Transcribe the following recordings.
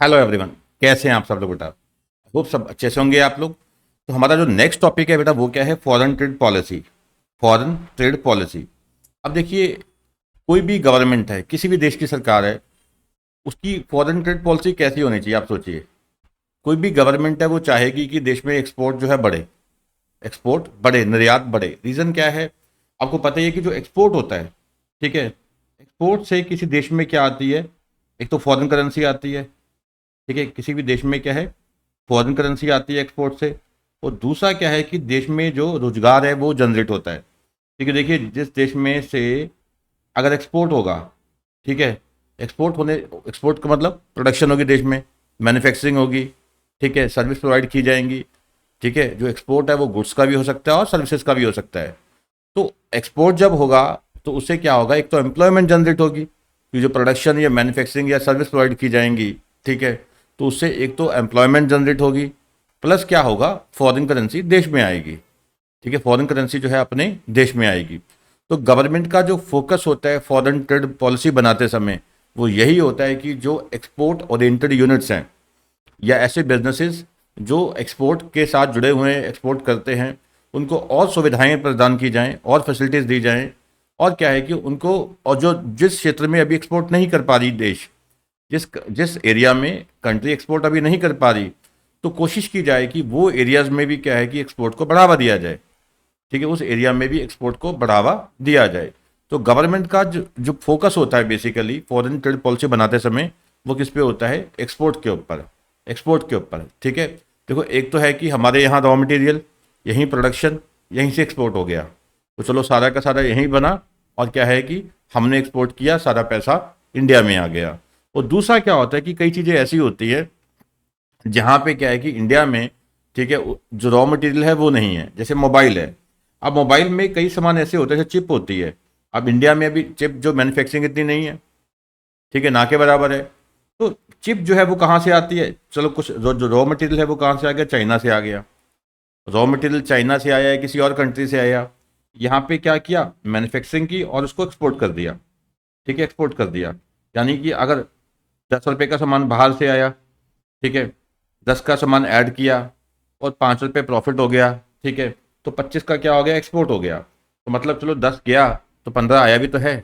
Hello everyone. कैसे हैं आप सब लोग बेटा? होप सब अच्छे से होंगे आप लोग। तो हमारा जो नेक्स्ट टॉपिक है बेटा वो क्या है? Foreign trade policy. Foreign trade policy. अब देखिए, कोई भी गवर्नमेंट है, किसी भी देश की सरकार है, उसकी फॉरेन ट्रेड पॉलिसी कैसी होनी चाहिए आप सोचिए। कोई भी गवर्नमेंट है वो चाहेगी कि देश में एक्सपोर्ट जो है बढ़े, एक्सपोर्ट बढ़े, निर्यात बढ़े। रीज़न क्या है? आपको पता ही है कि जो एक्सपोर्ट होता है, ठीक है, एक्सपोर्ट से किसी देश में क्या आती है? एक तो फॉरेन करेंसी आती है, ठीक है, किसी भी देश में क्या है? फॉरेन करेंसी आती है एक्सपोर्ट से। और दूसरा क्या है कि देश में जो रोजगार है वो जनरेट होता है। ठीक है, देखिए जिस देश में से अगर एक्सपोर्ट होगा, ठीक है, एक्सपोर्ट का मतलब प्रोडक्शन होगी देश में, मैन्युफैक्चरिंग होगी, ठीक है, सर्विस प्रोवाइड की जाएंगी। ठीक है, जो एक्सपोर्ट है वो गुड्स का भी हो सकता है और सर्विसेज का भी हो सकता है। तो एक्सपोर्ट जब होगा तो उससे क्या होगा? एक तो एम्प्लॉयमेंट जनरेट होगी कि जो प्रोडक्शन या मैन्युफैक्चरिंग या सर्विस प्रोवाइड की जाएंगी, ठीक है, तो उससे एक तो एम्प्लॉयमेंट जनरेट होगी, प्लस क्या होगा? फॉरेन करेंसी देश में आएगी। ठीक है, फॉरेन करेंसी जो है अपने देश में आएगी। तो गवर्नमेंट का जो फोकस होता है फॉरेन ट्रेड पॉलिसी बनाते समय, वो यही होता है कि जो एक्सपोर्ट ओरिएंटेड यूनिट्स हैं या ऐसे बिजनेसेस जो एक्सपोर्ट के साथ जुड़े हुए हैं, एक्सपोर्ट करते हैं, उनको और सुविधाएं प्रदान की जाएं और फैसिलिटीज़ दी जाएं। और क्या है कि उनको, और जो जिस क्षेत्र में अभी एक्सपोर्ट नहीं कर पा रही देश, जिस जिस एरिया में कंट्री एक्सपोर्ट अभी नहीं कर पा रही, तो कोशिश की जाए कि वो एरियाज़ में भी क्या है कि एक्सपोर्ट को बढ़ावा दिया जाए। ठीक है, उस एरिया में भी एक्सपोर्ट को बढ़ावा दिया जाए। तो गवर्नमेंट का जो फोकस होता है बेसिकली फॉरेन ट्रेड पॉलिसी बनाते समय, वो किस पे होता है? एक्सपोर्ट के ऊपर। एक्सपोर्ट के ऊपर, ठीक है। देखो, एक तो है कि हमारे यहाँ रॉ मटेरियल, यहीं प्रोडक्शन, यहीं से एक्सपोर्ट हो गया, तो चलो सारा का सारा यहीं बना, और क्या है कि हमने एक्सपोर्ट किया, सारा पैसा इंडिया में आ गया। और दूसरा क्या होता है कि कई चीज़ें ऐसी होती है जहाँ पे क्या है कि इंडिया में, ठीक है, जो रॉ मटेरियल है वो नहीं है। जैसे मोबाइल है, अब मोबाइल में कई सामान ऐसे होते हैं, जैसे चिप होती है। अब इंडिया में अभी चिप जो मैन्युफैक्चरिंग इतनी नहीं है, ठीक है, ना के बराबर है। तो चिप जो है वो कहाँ से आती है? चलो कुछ जो रॉ मटेरियल है वो कहाँ से आ गया? चाइना से आ गया। रॉ मटेरियल चाइना से आया है, किसी और कंट्री से आया, यहाँ पे क्या किया? मैन्युफैक्चरिंग की और उसको एक्सपोर्ट कर दिया। ठीक है, एक्सपोर्ट कर दिया। यानी कि अगर 10 रुपये का सामान बाहर से आया, ठीक है, 10 का सामान ऐड किया और 5 रुपये प्रॉफिट हो गया, ठीक है, तो 25 का क्या हो गया? एक्सपोर्ट हो गया। तो मतलब चलो 10 गया तो 15 आया भी तो है।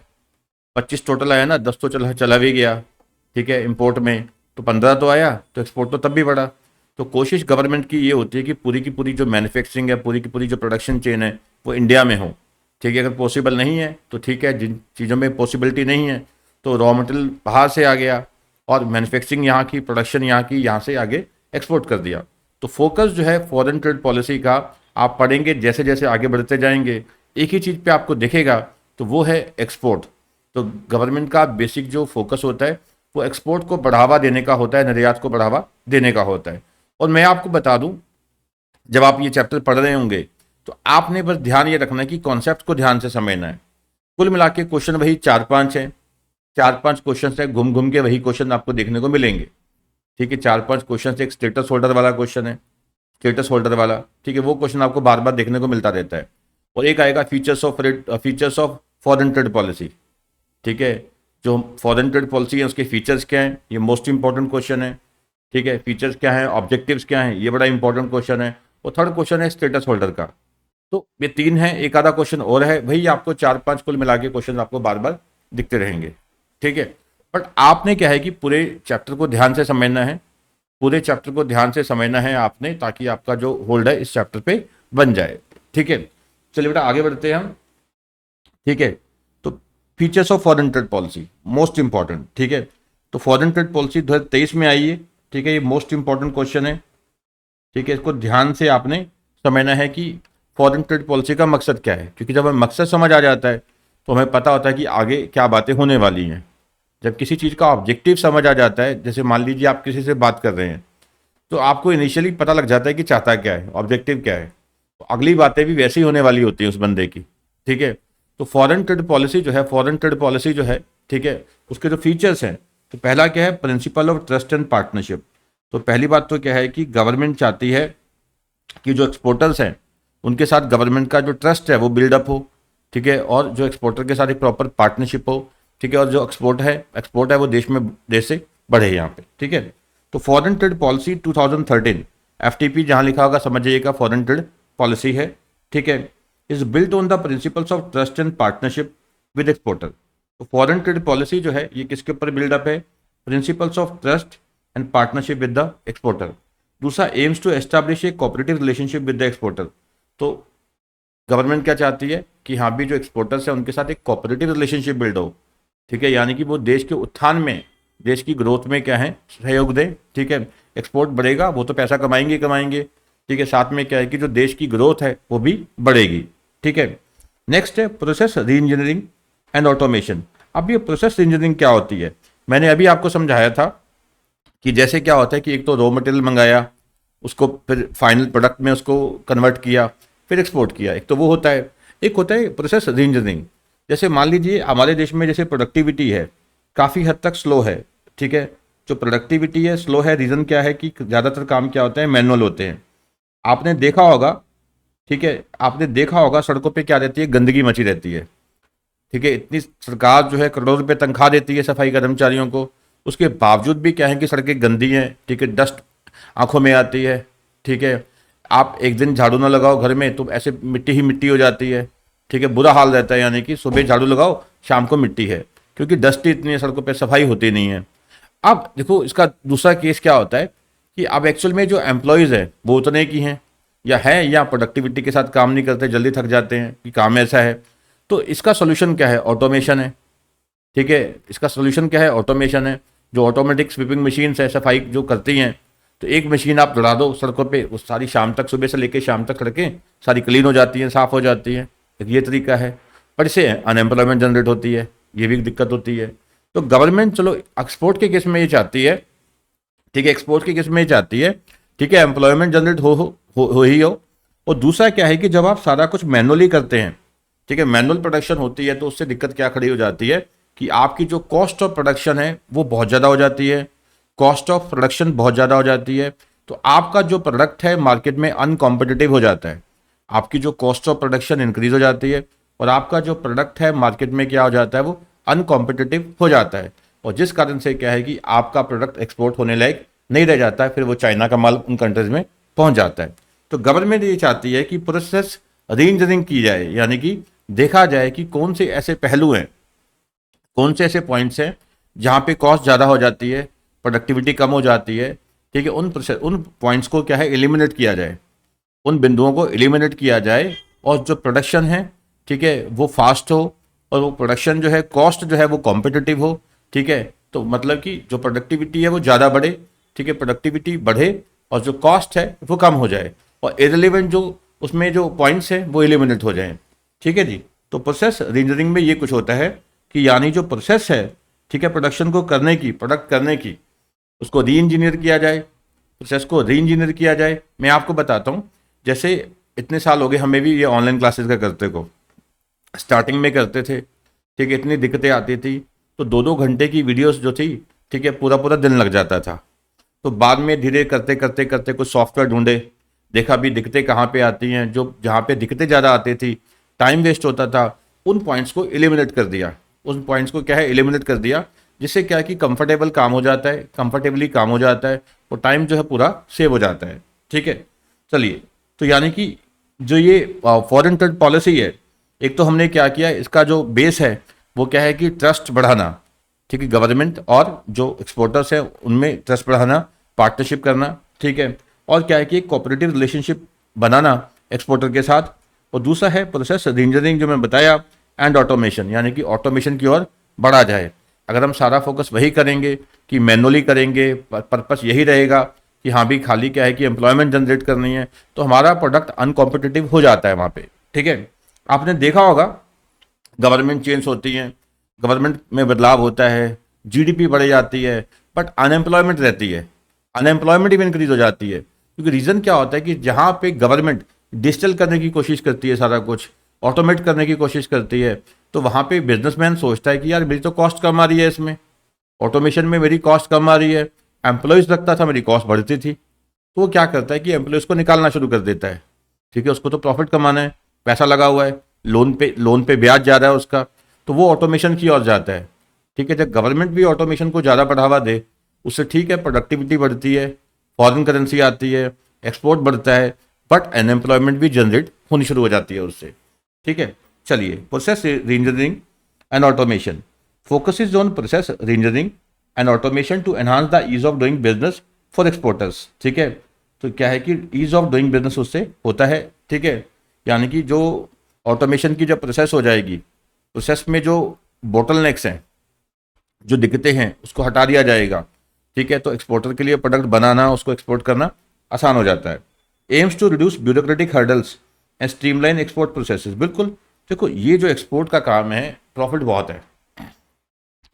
25 टोटल आया ना, 10 तो चला चला भी गया, ठीक है, इंपोर्ट में, तो 15 तो आया, तो एक्सपोर्ट तो तब भी बढ़ा। तो कोशिश गवर्नमेंट की ये होती है कि पूरी की पूरी जो मैन्युफैक्चरिंग है, पूरी की पूरी जो प्रोडक्शन चेन है, वो इंडिया में हो। ठीक है, अगर पॉसिबल नहीं है तो ठीक है, जिन चीज़ों में पॉसिबिलिटी नहीं है तो रॉ मटेरियल बाहर से आ गया और मैन्युफैक्चरिंग यहाँ की, प्रोडक्शन यहाँ की, यहाँ से आगे एक्सपोर्ट कर दिया। तो फोकस जो है फॉरेन ट्रेड पॉलिसी का, आप पढ़ेंगे जैसे जैसे आगे बढ़ते जाएंगे, एक ही चीज़ पे आपको दिखेगा, तो वो है एक्सपोर्ट। तो गवर्नमेंट का बेसिक जो फोकस होता है वो एक्सपोर्ट को बढ़ावा देने का होता है, निर्यात को बढ़ावा देने का होता है। और मैं आपको बता दूं, जब आप ये चैप्टर पढ़ रहे होंगे तो आपने बस ध्यान ये रखना है कि कॉन्सेप्ट को ध्यान से समझना है। कुल मिला के क्वेश्चन वही 4-5 हैं, 4-5 क्वेश्चन है, घूम घूम के वही क्वेश्चन आपको देखने को मिलेंगे। ठीक है, 4-5 क्वेश्चन, एक स्टेटस होल्डर वाला क्वेश्चन है, स्टेटस होल्डर वाला, ठीक है, वो क्वेश्चन आपको बार बार देखने को मिलता रहता है। और एक आएगा features of foreign trade policy. ठीक है, जो फॉरेन ट्रेड पॉलिसी है उसके फीचर्स क्या हैं, ये मोस्ट इंपॉर्टेंट क्वेश्चन है। ठीक है, फीचर्स क्या हैं, ऑब्जेक्टिव्स क्या हैं, ये बड़ा इंपॉर्टेंट क्वेश्चन है। और थर्ड क्वेश्चन है स्टेटस होल्डर का। तो ये 3 है, एक आधा क्वेश्चन और है भाई, आपको 4-5 कुल मिला के क्वेश्चन आपको बार बार दिखते रहेंगे। ठीक है, बट आपने क्या है कि पूरे चैप्टर को ध्यान से समझना है, पूरे चैप्टर को ध्यान से समझना है आपने, ताकि आपका जो होल्ड है इस चैप्टर पे बन जाए। ठीक है, चलिए बेटा आगे बढ़ते हैं हम। ठीक है, तो features of foreign trade policy most important. ठीक है, तो फॉरेन ट्रेड पॉलिसी 2023 में आई है। ठीक है, ये मोस्ट इंपॉर्टेंट क्वेश्चन है। ठीक है, इसको ध्यान से आपने समझना है कि फॉरेन ट्रेड पॉलिसी का मकसद क्या है, क्योंकि जब हमें मकसद समझ आ जाता है तो हमें पता होता है कि आगे क्या बातें होने वाली हैं। जब किसी चीज़ का ऑब्जेक्टिव समझ आ जाता है, जैसे मान लीजिए आप किसी से बात कर रहे हैं, तो आपको इनिशियली पता लग जाता है कि चाहता क्या है, ऑब्जेक्टिव क्या है, तो अगली बातें भी वैसी होने वाली होती हैं उस बंदे की। ठीक है, तो फॉरेन ट्रेड पॉलिसी जो है, फॉरेन ट्रेड पॉलिसी जो है, ठीक है, उसके जो फीचर्स हैं, तो पहला क्या है? Principle of trust and partnership. तो पहली बात तो क्या है कि गवर्नमेंट चाहती है कि जो एक्सपोर्टर्स हैं उनके साथ गवर्नमेंट का जो ट्रस्ट है वो बिल्डअप हो। ठीक है, और जो एक्सपोर्टर के साथ एक प्रॉपर पार्टनरशिप हो। ठीक है, और जो एक्सपोर्ट है वो देश से बढ़े यहाँ पे। ठीक है, तो फॉरेन ट्रेड पॉलिसी 2013 FTP जहां लिखा होगा समझ जाइएगा फॉरेन ट्रेड पॉलिसी है, ठीक है। Is built on the principles of trust and partnership with exporter. तो फॉरेन ट्रेड पॉलिसी जो है ये किसके ऊपर बिल्डअप है? Principles of trust and partnership with the exporter. दूसरा, aims to establish a cooperative relationship with the exporter. तो government क्या चाहती है कि हाँ भी जो एक्सपोर्टर्स हैं उनके साथ एक कोऑपरेटिव रिलेशनशिप बिल्ड हो, ठीक है, यानी कि वो देश के उत्थान में, देश की ग्रोथ में क्या है, सहयोग दें, ठीक है। एक्सपोर्ट बढ़ेगा वो तो पैसा कमाएंगे कमाएंगे, ठीक है, साथ में क्या है कि जो देश की ग्रोथ है वो भी बढ़ेगी, ठीक है। नेक्स्ट है process re engineering and automation. अब ये प्रोसेस री इंजीनियरिंग क्या होती है? मैंने अभी आपको समझाया था कि जैसे क्या होता है कि एक तो रॉ मटेरियल मंगाया, उसको फिर फाइनल प्रोडक्ट में उसको कन्वर्ट किया, फिर एक्सपोर्ट किया, एक तो वो होता है। एक होता है प्रोसेस री इंजीनियरिंग। जैसे मान लीजिए हमारे देश में जैसे प्रोडक्टिविटी है काफ़ी हद तक स्लो है, ठीक है। जो प्रोडक्टिविटी है स्लो है, रीज़न क्या है कि ज़्यादातर काम क्या होते हैं, मैनुअल होते हैं। आपने देखा होगा, ठीक है, आपने देखा होगा सड़कों पे क्या रहती है, गंदगी मची रहती है, ठीक है। इतनी सरकार जो है करोड़ों रुपए तनख्वाह देती है सफाई कर्मचारियों को, उसके बावजूद भी क्या है कि सड़कें गंदी हैं, ठीक है, डस्ट आंखों में आती है, ठीक है। आप एक दिन झाड़ू ना लगाओ घर में तो ऐसे मिट्टी ही मिट्टी हो जाती है, ठीक है, बुरा हाल रहता है। यानी कि सुबह झाड़ू लगाओ शाम को मिट्टी है, क्योंकि डस्ट इतनी है सड़कों पे, सफाई होती नहीं है। अब देखो इसका दूसरा केस क्या होता है कि अब एक्चुअल में जो एम्प्लॉयज़ है वो उतने की हैं या प्रोडक्टिविटी के साथ काम नहीं करते, जल्दी थक जाते हैं कि काम ऐसा है। तो इसका सोल्यूशन क्या है? ऑटोमेशन है, ठीक है। इसका सोल्यूशन क्या है? ऑटोमेशन है। जो ऑटोमेटिक स्वीपिंग मशीन्स है सफाई जो करती हैं, तो एक मशीन आप लड़ा दो सड़कों पे, उस सारी शाम तक, सुबह से लेकर शाम तक सड़कें सारी क्लीन हो जाती हैं, साफ़ हो जाती हैं। एक ये तरीका है। पर इससे अनएम्प्लॉयमेंट जनरेट होती है, ये भी दिक्कत होती है। तो गवर्नमेंट चलो एक्सपोर्ट के केस में ये चाहती है, ठीक है, एक्सपोर्ट के केस में ये चाहती है, ठीक है, एम्प्लॉयमेंट जनरेट हो ही हो। और दूसरा क्या है कि जब आप सारा कुछ मैनुअली करते हैं, ठीक है, मैनुअल प्रोडक्शन होती है, तो उससे दिक्कत क्या खड़ी हो जाती है कि आपकी जो कॉस्ट ऑफ प्रोडक्शन है वो बहुत ज़्यादा हो जाती है। कॉस्ट ऑफ प्रोडक्शन बहुत ज़्यादा हो जाती है, तो आपका जो प्रोडक्ट है मार्केट में अनकॉम्पिटिटिव हो जाता है। आपकी जो कॉस्ट ऑफ प्रोडक्शन इंक्रीज हो जाती है और आपका जो प्रोडक्ट है मार्केट में क्या हो जाता है, वो अनकॉम्पिटिटिव हो जाता है। और जिस कारण से क्या है कि आपका प्रोडक्ट एक्सपोर्ट होने लायक नहीं रह जाता है, फिर वो चाइना का माल उन कंट्रीज में पहुंच जाता है। तो गवर्नमेंट ये चाहती है कि प्रोसेस री इंजीनियरिंग की जाए, यानी कि देखा जाए कि कौन से ऐसे पहलू हैं, कौन से ऐसे पॉइंट्स हैं जहाँ पे कॉस्ट ज़्यादा हो जाती है, प्रोडक्टिविटी कम हो जाती है, ठीक है, उन पॉइंट्स को क्या है एलिमिनेट किया जाए, उन बिंदुओं को एलिमिनेट किया जाए और जो प्रोडक्शन है, ठीक है, वो फास्ट हो और वो प्रोडक्शन जो है, कॉस्ट जो है वो कॉम्पिटिटिव हो, ठीक है। तो मतलब कि जो प्रोडक्टिविटी है वो ज़्यादा बढ़े, ठीक है, प्रोडक्टिविटी बढ़े और जो कॉस्ट है वो कम हो जाए और इररिलेवेंट जो उसमें जो पॉइंट्स हैं वो एलिमिनेट हो जाएं, ठीक है जी। तो प्रोसेस री इंजीनियरिंग में ये कुछ होता है कि यानी जो प्रोसेस है, ठीक है, प्रोडक्शन को करने की, प्रोडक्ट करने की, उसको री इंजीनियर किया जाए, प्रोसेस को री इंजीनियर किया जाए। मैं आपको बताता हूँ, जैसे इतने साल हो गए हमें भी ये ऑनलाइन क्लासेस का करते को, स्टार्टिंग में करते थे, ठीक है, इतनी दिक्कतें आती थी, तो 2-2 घंटे की वीडियोस जो थी, ठीक है, पूरा पूरा दिन लग जाता था। तो बाद में धीरे करते करते करते कुछ सॉफ्टवेयर ढूंढे, देखा भी दिक्कतें कहाँ पे आती हैं, जो जहाँ पे दिक्कतें ज़्यादा आती थी, टाइम वेस्ट होता था, उन पॉइंट्स को एलिमिनेट कर दिया, उन पॉइंट्स को क्या है एलिमिनेट कर दिया, जिससे क्या है कि कंफर्टेबल काम हो जाता है, कंफर्टेबली काम हो जाता है और टाइम जो है पूरा सेव हो जाता है, ठीक है। चलिए, तो यानी कि जो ये फॉरेन ट्रेड पॉलिसी है, एक तो हमने क्या किया, इसका जो बेस है वो क्या है कि ट्रस्ट बढ़ाना, ठीक है, गवर्नमेंट और जो एक्सपोर्टर्स हैं उनमें ट्रस्ट बढ़ाना, पार्टनरशिप करना, ठीक है, और क्या है कि एक कोऑपरेटिव रिलेशनशिप बनाना एक्सपोर्टर के साथ। और दूसरा है प्रोसेस री इंजीनियरिंग जो मैं बताया, एंड ऑटोमेशन, यानी कि ऑटोमेशन की ओर बढ़ा जाए। अगर हम सारा फोकस वही करेंगे कि मैनुअली करेंगे, पर्पस यही रहेगा कि हाँ भी खाली क्या है कि एम्प्लॉयमेंट जनरेट करनी है, तो हमारा प्रोडक्ट अनकॉम्पिटिटिव हो जाता है वहाँ पे, ठीक है। आपने देखा होगा गवर्नमेंट चेंज होती है, गवर्नमेंट में बदलाव होता है, जीडीपी बढ़ जाती है, बट अनएम्प्लॉयमेंट रहती है, अनएम्प्लॉयमेंट भी इंक्रीज हो जाती है। क्योंकि रीज़न क्या होता है कि जहाँ पे गवर्नमेंट डिजिटल करने की कोशिश करती है, सारा कुछ ऑटोमेट करने की कोशिश करती है, तो वहाँ पे बिजनेसमैन सोचता है कि यार मेरी तो कॉस्ट कम आ रही है, इसमें ऑटोमेशन में मेरी कॉस्ट कम आ रही है, एम्प्लॉयज़ रखता था मेरी कॉस्ट बढ़ती थी, तो वो क्या करता है कि एम्प्लॉयज़ को निकालना शुरू कर देता है, ठीक है, उसको तो प्रॉफिट कमाना है, पैसा लगा हुआ है, लोन पे ब्याज जा रहा है उसका, तो वो ऑटोमेशन की ओर जाता है, ठीक है। जब गवर्नमेंट भी ऑटोमेशन को ज़्यादा बढ़ावा दे, उससे ठीक है प्रोडक्टिविटी बढ़ती है, फॉरेन करेंसी आती है, एक्सपोर्ट बढ़ता है, बट अनएम्प्लॉयमेंट भी जनरेट होनी शुरू हो जाती है उससे। ठीक है, चलिए process reengineering and automation focuses on process reengineering and automation to enhance the ease of doing business for exporters. ठीक है, तो क्या है कि ईज ऑफ डूइंग बिजनेस उससे होता है। ठीक है, यानी कि जो ऑटोमेशन की जब प्रोसेस हो जाएगी, प्रोसेस में जो बोटलनेक्स हैं, जो दिक्कतें हैं, उसको हटा दिया जाएगा। ठीक है, तो एक्सपोर्टर के लिए प्रोडक्ट बनाना, उसको एक्सपोर्ट करना आसान हो जाता है। Aims to reduce bureaucratic hurdles and streamline export processes. बिल्कुल, देखो ये जो एक्सपोर्ट का काम है, प्रॉफिट बहुत है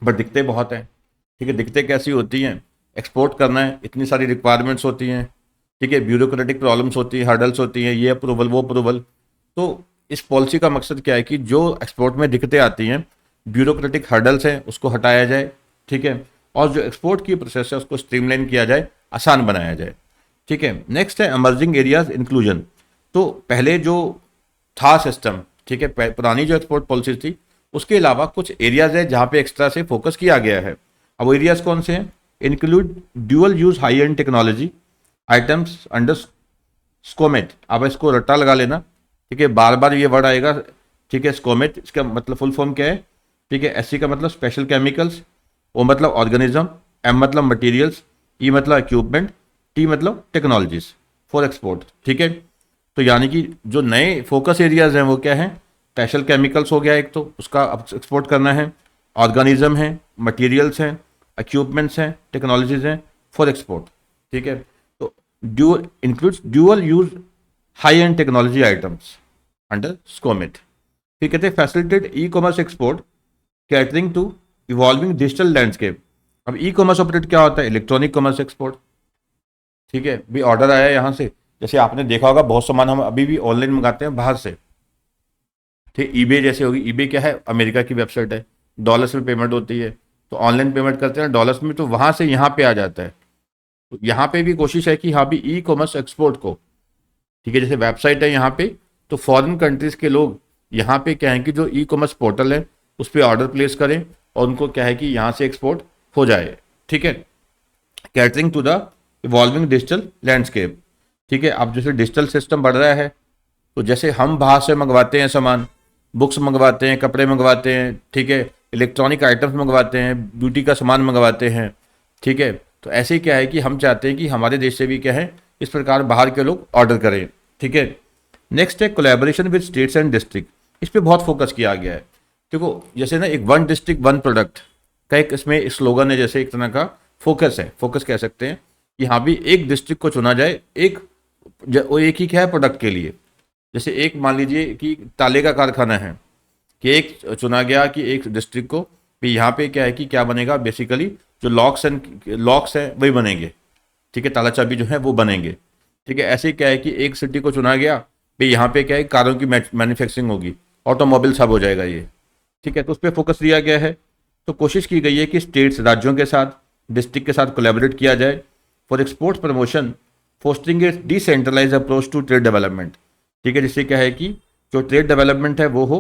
बट दिक्कतें बहुत हैं। ठीक है, दिक्कतें कैसी होती हैं, एक्सपोर्ट करना है, इतनी सारी रिक्वायरमेंट्स होती हैं। ठीक है, ब्यूरोक्रेटिक प्रॉब्लम्स होती हैं, हर्डल्स होती हैं, ये अप्रूवल वो अप्रूवल। तो इस पॉलिसी का मकसद क्या है कि जो एक्सपोर्ट में दिक्कतें आती हैं, ब्यूरोक्रेटिक हर्डल्स हैं, उसको हटाया जाए। ठीक है, और जो एक्सपोर्ट की प्रोसेस है उसको स्ट्रीमलाइन किया जाए, आसान बनाया जाए। ठीक है, नेक्स्ट है एमर्जिंग एरियाज इंक्लूजन। तो पहले जो था सिस्टम, ठीक है, पुरानी जो एक्सपोर्ट पॉलिसी थी, उसके अलावा कुछ एरियाज है जहाँ पे एक्स्ट्रा से फोकस किया गया है। अब वो एरियाज कौन से हैं? Include dual use high and technology items under SCOMET. अब इसको रट्टा लगा लेना, ठीक है, बार बार ये वर्ड आएगा। ठीक है, स्कोमेट इसका मतलब फुल फॉर्म क्या है? ठीक है, एस का मतलब स्पेशल केमिकल्स, ओ मतलब ऑर्गेनिज्म, एम मतलब मटेरियल्स, ई मतलब इक्विपमेंट, टी मतलब टेक्नोलॉजीज फॉर एक्सपोर्ट। ठीक है, तो यानी कि जो नए फोकस एरियाज हैं वो क्या है? स्पेशल केमिकल्स हो गया एक, तो उसका एक्सपोर्ट करना है, ऑर्गेनिज्म है, मटेरियल्स हैं, इक्विपमेंट्स हैं, टेक्नोलॉजीज हैं फॉर एक्सपोर्ट। ठीक है, तो dual includes dual use high and technology items under SCOMET. फिर कहते हैं facilitate e commerce export catering to evolving digital landscape. अब ई कॉमर्स ऑपरेट क्या होता है? Electronic commerce export. ठीक है, भी ऑर्डर आया है यहाँ से, जैसे आपने देखा होगा बहुत सामान हम अभी भी ऑनलाइन मंगाते हैं बाहर से। ठीक, ईबे जैसे होगी, ईबे क्या है? अमेरिका की वेबसाइट है, डॉलर्स में पेमेंट होती है, तो ऑनलाइन पेमेंट करते हैं डॉलर्स में, तो वहाँ से यहाँ पे आ जाता है। तो यहाँ पे भी कोशिश है कि हाँ भी ई कॉमर्स एक्सपोर्ट को, ठीक है, जैसे वेबसाइट है यहाँ पे, तो फॉरेन कंट्रीज के लोग यहाँ पे क्या है कि जो ई कॉमर्स पोर्टल है उस पर ऑर्डर प्लेस करें और उनको क्या है कि यहाँ से एक्सपोर्ट हो जाए। ठीक है, catering to the evolving digital landscape. ठीक है, अब जैसे डिजिटल सिस्टम बढ़ रहा है, तो जैसे हम बाहर से मंगवाते हैं सामान, बुक्स मंगवाते हैं, कपड़े मंगवाते हैं, ठीक है, इलेक्ट्रॉनिक आइटम्स मंगवाते हैं, ब्यूटी का सामान मंगवाते हैं। ठीक है, तो ऐसे ही क्या है कि हम चाहते हैं कि हमारे देश से भी क्या है इस प्रकार बाहर के लोग ऑर्डर करें। ठीक है, नेक्स्ट है collaboration with states and district. इस पर बहुत फोकस किया गया है। देखो जैसे ना एक वन डिस्ट्रिक्ट वन प्रोडक्ट का एक इसमें स्लोगन है, जैसे एक तरह का फोकस है, फोकस कह सकते हैं कि हाँ भी एक डिस्ट्रिक्ट को चुना जाए, वो एक ही क्या है प्रोडक्ट के लिए। जैसे एक मान लीजिए कि ताले का कारखाना है, कि एक चुना गया कि एक डिस्ट्रिक्ट को भी यहाँ पे क्या है कि क्या बनेगा, बेसिकली जो लॉक्स हैं वही बनेंगे। ठीक है, ताला चाबी जो है वो बनेंगे। ठीक है, ऐसे क्या है कि एक सिटी को चुना गया भाई यहाँ पे क्या है कारों की मैन्युफैक्चरिंग होगी, ऑटोमोबाइल सब हो जाएगा ये। ठीक है, तो उस पर फोकस दिया गया है। तो कोशिश की गई है कि स्टेट्स राज्यों के साथ, डिस्ट्रिक्ट के साथ कोलैबोरेट किया जाए for export promotion, fostering a decentralize approach to trade development. ठीक है, जिससे क्या है कि जो ट्रेड डेवलपमेंट है वो हो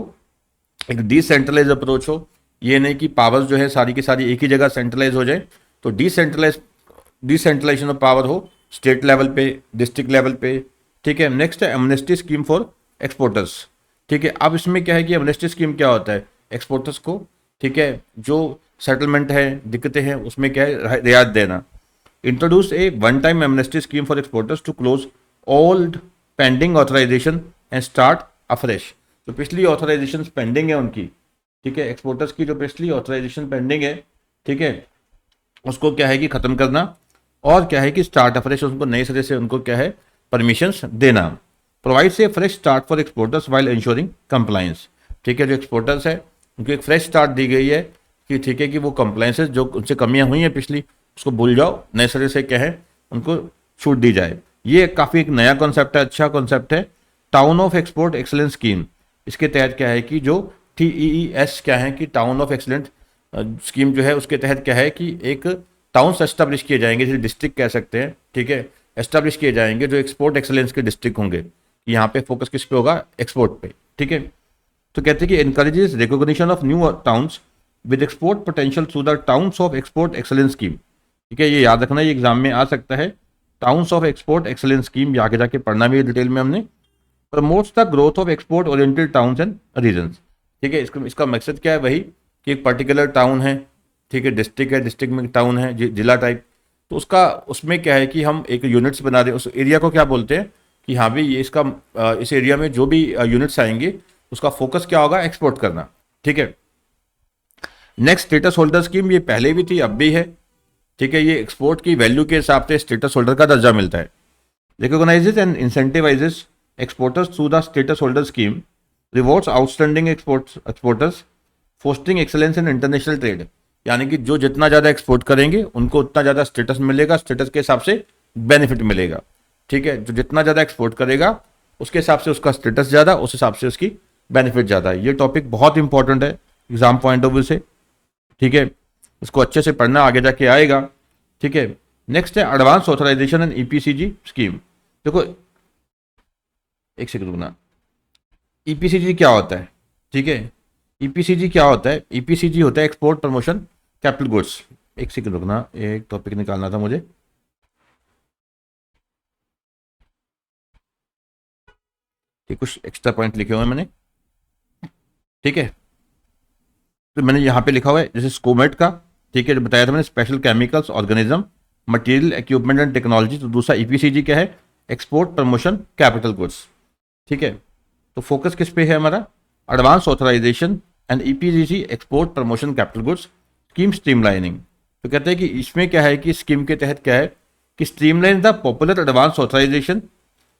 एक डिसेंट्रलाइज अप्रोच हो, ये नहीं कि पावर्स जो है सारी की सारी एक ही जगह सेंट्रलाइज हो जाए। तो डिसेंट्रलाइजेशन ऑफ पावर हो स्टेट लेवल पे, डिस्ट्रिक्ट लेवल पे। ठीक है, नेक्स्ट है एमनेस्टी स्कीम फॉर एक्सपोर्टर्स। ठीक है, अब इसमें क्या है कि एमनेस्टी स्कीम क्या होता है? एक्सपोर्टर्स को, ठीक है, जो सेटलमेंट है, दिक्कतें हैं, उसमें क्या है रियायत देना। Introduce a one time amnesty scheme for exporters to close old pending authorization and start afresh. जो पिछली ऑथराइजेशन पेंडिंग है उनकी, ठीक है, एक्सपोर्टर्स की जो पिछली ऑथराइजेशन पेंडिंग है, ठीक है, उसको क्या है कि ख़त्म करना, और क्या है कि स्टार्ट अफ्रेश, उनको नए सिरे से उनको क्या है परमिशंस देना। प्रोवाइड से fresh start for exporters while ensuring compliance. ठीक है, जो एक्सपोर्टर्स है उनको एक फ्रेश स्टार्ट दी गई है कि ठीक है कि वो कंप्लायंसेस जो उनसे कमियां हुई हैं पिछली, उसको भूल जाओ, नए सिरे से क्या है उनको छूट दी जाए। ये काफ़ी एक नया कॉन्सेप्ट है, अच्छा कॉन्सेप्ट है। Town of export excellence scheme, इसके तहत क्या है कि जो TEES क्या है कि टाउन ऑफ एक्सलेंट स्कीम जो है उसके तहत क्या है कि एक टाउन्स एस्टेब्लिश किए जाएंगे, जिसे डिस्ट्रिक्ट कह सकते हैं। ठीक है, एस्टेब्लिश किए जाएंगे जो एक्सपोर्ट एक्सलेंस के डिस्ट्रिक्ट होंगे। यहाँ पे फोकस किस पे होगा? एक्सपोर्ट पे। ठीक है, तो कहते हैं कि encourages recognition of new towns with export potential through the towns of export excellence scheme. ठीक है, ये याद रखना, ये एग्जाम में आ सकता है। Towns of export excellence scheme, ये आगे जाके पढ़ना भी है डिटेल में हमने। Promotes the growth of export oriented towns and regions. ठीक है, इसका मकसद क्या है, वही कि एक पर्टिकुलर टाउन है, ठीक है, डिस्ट्रिक्ट है, डिस्ट्रिक्ट में टाउन है, जिला टाइप, तो उसका उसमें क्या है कि हम एक यूनिट्स बना रहे हैं, उस एरिया को क्या बोलते हैं कि हाँ भी ये इसका इस एरिया में जो भी यूनिट्स आएंगे उसका फोकस क्या होगा, एक्सपोर्ट करना। ठीक है, नेक्स्ट स्टेटस होल्डर स्कीम, ये पहले भी थी अब भी है। ठीक है, ये एक्सपोर्ट की वैल्यू के हिसाब से स्टेटस होल्डर का दर्जा मिलता है। Recognizes and incentivizes exporters through the status holder scheme, rewards outstanding exporters, fostering excellence in international trade. यानी कि जो जितना ज़्यादा एक्सपोर्ट करेंगे उनको उतना ज़्यादा स्टेटस मिलेगा, स्टेटस के हिसाब से बेनिफिट मिलेगा। ठीक है, जो जितना ज़्यादा एक्सपोर्ट करेगा उसके हिसाब से उसका स्टेटस ज़्यादा, उस हिसाब से उसकी बेनिफिट ज़्यादा है। ये टॉपिक बहुत इंपॉर्टेंट है एग्जाम पॉइंट ऑफ व्यू से। ठीक है, इसको अच्छे से पढ़ना, आगे जाके आएगा। ठीक है, नेक्स्ट है advance authorization and EPCG scheme. देखो एक सेकंड रुकना, ईपीसीजी क्या होता है? ठीक है, ईपीसीजी क्या होता है? ईपीसीजी होता है एक्सपोर्ट प्रमोशन कैपिटल गुड्स। एक सेकंड रुकना, एक टॉपिक निकालना था मुझे। ठीक, कुछ एक्स्ट्रा पॉइंट लिखे हुए हैं मैंने। ठीक है, तो मैंने यहाँ पे लिखा हुआ है जैसे स्कोमेट का, ठीक है, जो बताया था मैंने, special chemicals, organism, material, equipment and technology. तो दूसरा ईपीसीजी क्या है? Export promotion capital goods. ठीक है, तो फोकस किस पे है हमारा? Advance authorization and EPCG export promotion capital goods scheme streamlining. तो कहते हैं कि इसमें क्या है कि स्कीम के तहत क्या है कि streamline the popular advance authorization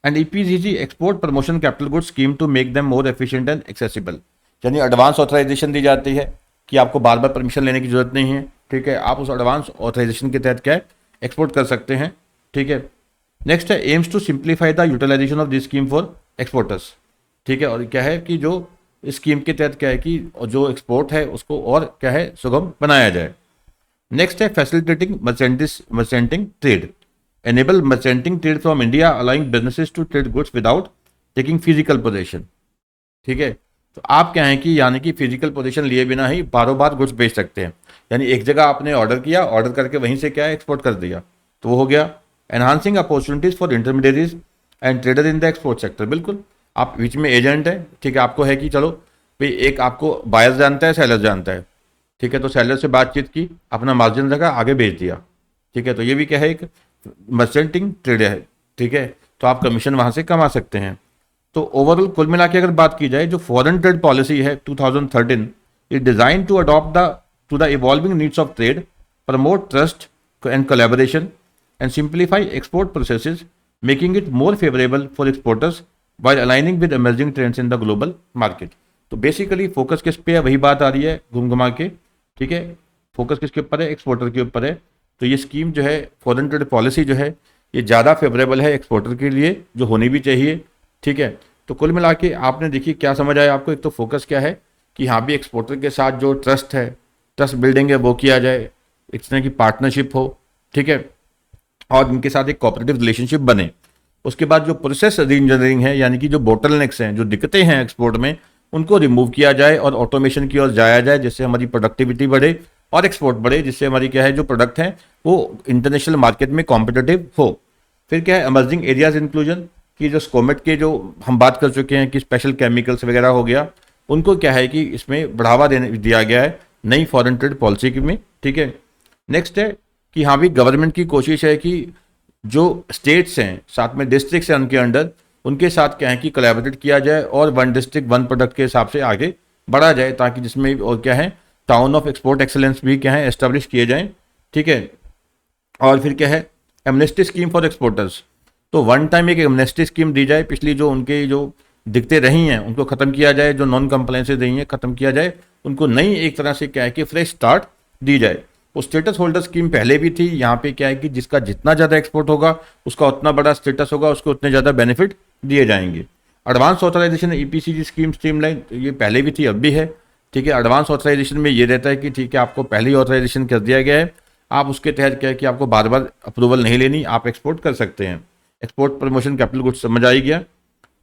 and EPCG export promotion capital goods scheme to make them more efficient and accessible. यानी एडवांस ऑथराइजेशन दी जाती है कि आपको बार बार परमिशन लेने की जरूरत नहीं है। ठीक है, आप उस एडवांस ऑथराइजेशन के तहत क्या है, एक्सपोर्ट कर सकते हैं। ठीक है, नेक्स्ट है aims to simplify the utilization of this scheme for exporters. ठीक है, और क्या है कि जो इस स्कीम के तहत क्या है कि जो एक्सपोर्ट है उसको और क्या है सुगम बनाया जाए। नेक्स्ट है facilitating merchanting trade, enable merchanting trade from India, allowing businesses to trade goods without taking physical position. ठीक है, तो आप क्या है कि यानी कि फिजिकल पोजीशन लिए बिना ही बारों बार गुड्स बेच सकते हैं। यानी एक जगह आपने ऑर्डर किया, ऑर्डर करके वहीं से क्या है एक्सपोर्ट कर दिया, तो वो हो गया। Enhancing opportunities for intermediaries and trader in the export sector. बिल्कुल, आप बीच में एजेंट है। ठीक है, आपको है कि चलो भाई एक आपको बायर जानता है, सेलर जानता है। ठीक है, तो सेलर से बातचीत की, अपना मार्जिन रखा, आगे बेच दिया। ठीक है, तो ये भी क्या है, एक मर्चेंटिंग ट्रेड है। ठीक है, तो आप कमीशन वहाँ से कमा सकते हैं। तो ओवरऑल कुल मिला के अगर बात की जाए, जो फॉरेन ट्रेड पॉलिसी है 2013 is design to adopt the evolving needs of trade, promote trust and collaboration and simplify export processes, making it more favourable for exporters while aligning with emerging trends in the global market। तो basically focus किस पे है, वही बात आ रही है घूम घुमा के। ठीक है, फोकस किसके ऊपर है? एक्सपोर्टर के ऊपर है। तो ये स्कीम जो है फॉरेन ट्रेड पॉलिसी जो है ये ज़्यादा फेवरेबल है एक्सपोर्टर के लिए, जो होनी भी चाहिए। ठीक है, तो कुल मिला के आपने देखिए क्या समझ आया आपको। एक तो फोकस क्या है कि यहाँ भी एक्सपोर्टर के साथ जो ट्रस्ट है, ट्रस्ट बिल्डिंग है, वो किया जाए, एक तरह की पार्टनरशिप हो। ठीक है, और इनके साथ एक कोऑपरेटिव रिलेशनशिप बने। उसके बाद जो प्रोसेस री इंजीनियरिंग है, यानी कि जो बोटलनेक्स हैं, जो दिक्कतें हैं एक्सपोर्ट में, उनको रिमूव किया जाए और ऑटोमेशन की ओर जाया जाए, जिससे हमारी प्रोडक्टिविटी बढ़े और एक्सपोर्ट बढ़े, जिससे हमारी क्या है जो प्रोडक्ट हैं वो इंटरनेशनल मार्केट में कॉम्पिटिटिव हो। फिर क्या है एमर्जिंग एरियाज इंक्लूजन की, जो स्कोमेट के जो हम बात कर चुके हैं कि स्पेशल केमिकल्स वगैरह हो गया, उनको क्या है कि इसमें बढ़ावा दिया गया है नई फॉरेन ट्रेड पॉलिसी में। ठीक है, नेक्स्ट है कि हाँ भी गवर्नमेंट की कोशिश है कि जो स्टेट्स हैं साथ में डिस्ट्रिक्ट्स हैं उनके अंडर, उनके साथ क्या है कि कोलैबोरेट किया जाए और वन डिस्ट्रिक्ट वन प्रोडक्ट के हिसाब से आगे बढ़ा जाए, ताकि जिसमें और क्या है टाउन ऑफ एक्सपोर्ट एक्सेलेंस भी क्या है एस्टेब्लिश किए जाएं। ठीक है, और फिर क्या है एमनेस्टी स्कीम फॉर एक्सपोर्टर्स। तो वन टाइम एक एमनेस्टी स्कीम दी जाए, पिछली जो उनके जो दिक्कतें रही हैं उनको ख़त्म किया जाए, जो नॉन कंप्लायंसेज रही हैं ख़त्म किया जाए, उनको नई एक तरह से क्या है कि फ्रेश स्टार्ट दी जाए। वो स्टेटस होल्डर स्कीम पहले भी थी, यहाँ पे क्या है कि जिसका जितना ज़्यादा एक्सपोर्ट होगा उसका उतना बड़ा स्टेटस होगा, उसको उतने ज़्यादा बेनिफिट दिए जाएंगे। Advance authorization EPCG scheme streamline, ये पहले भी थी अब भी है। ठीक है, एडवांस ऑथराइजेशन में ये रहता है कि ठीक है आपको पहले ही ऑथराइजेशन कर दिया गया है, आप उसके तहत क्या है कि आपको बार बार अप्रूवल नहीं लेनी, आप एक्सपोर्ट कर सकते हैं। एक्सपोर्ट प्रमोशन कैपिटल गुड्स समझ आई गया।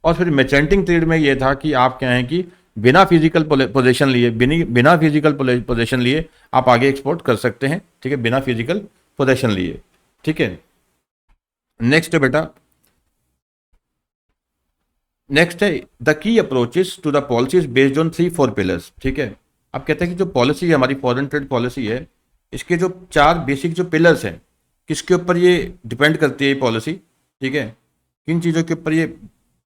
और फिर मर्चेंटिंग ट्रेड में ये था कि आप क्या है कि बिना फिजिकल पोजीशन लिए आप आगे एक्सपोर्ट कर सकते हैं। ठीक है, बिना फिजिकल पोजेशन लिए। ठीक है, नेक्स्ट है बेटा, नेक्स्ट है the key approaches to the policies based on 3-4 pillars. ठीक है, अब कहते हैं कि जो पॉलिसी है हमारी फॉरेन ट्रेड पॉलिसी है, इसके जो 4 बेसिक जो पिलर्स हैं, किसके ऊपर ये डिपेंड करती है ये पॉलिसी। ठीक है, किन चीज़ों के ऊपर ये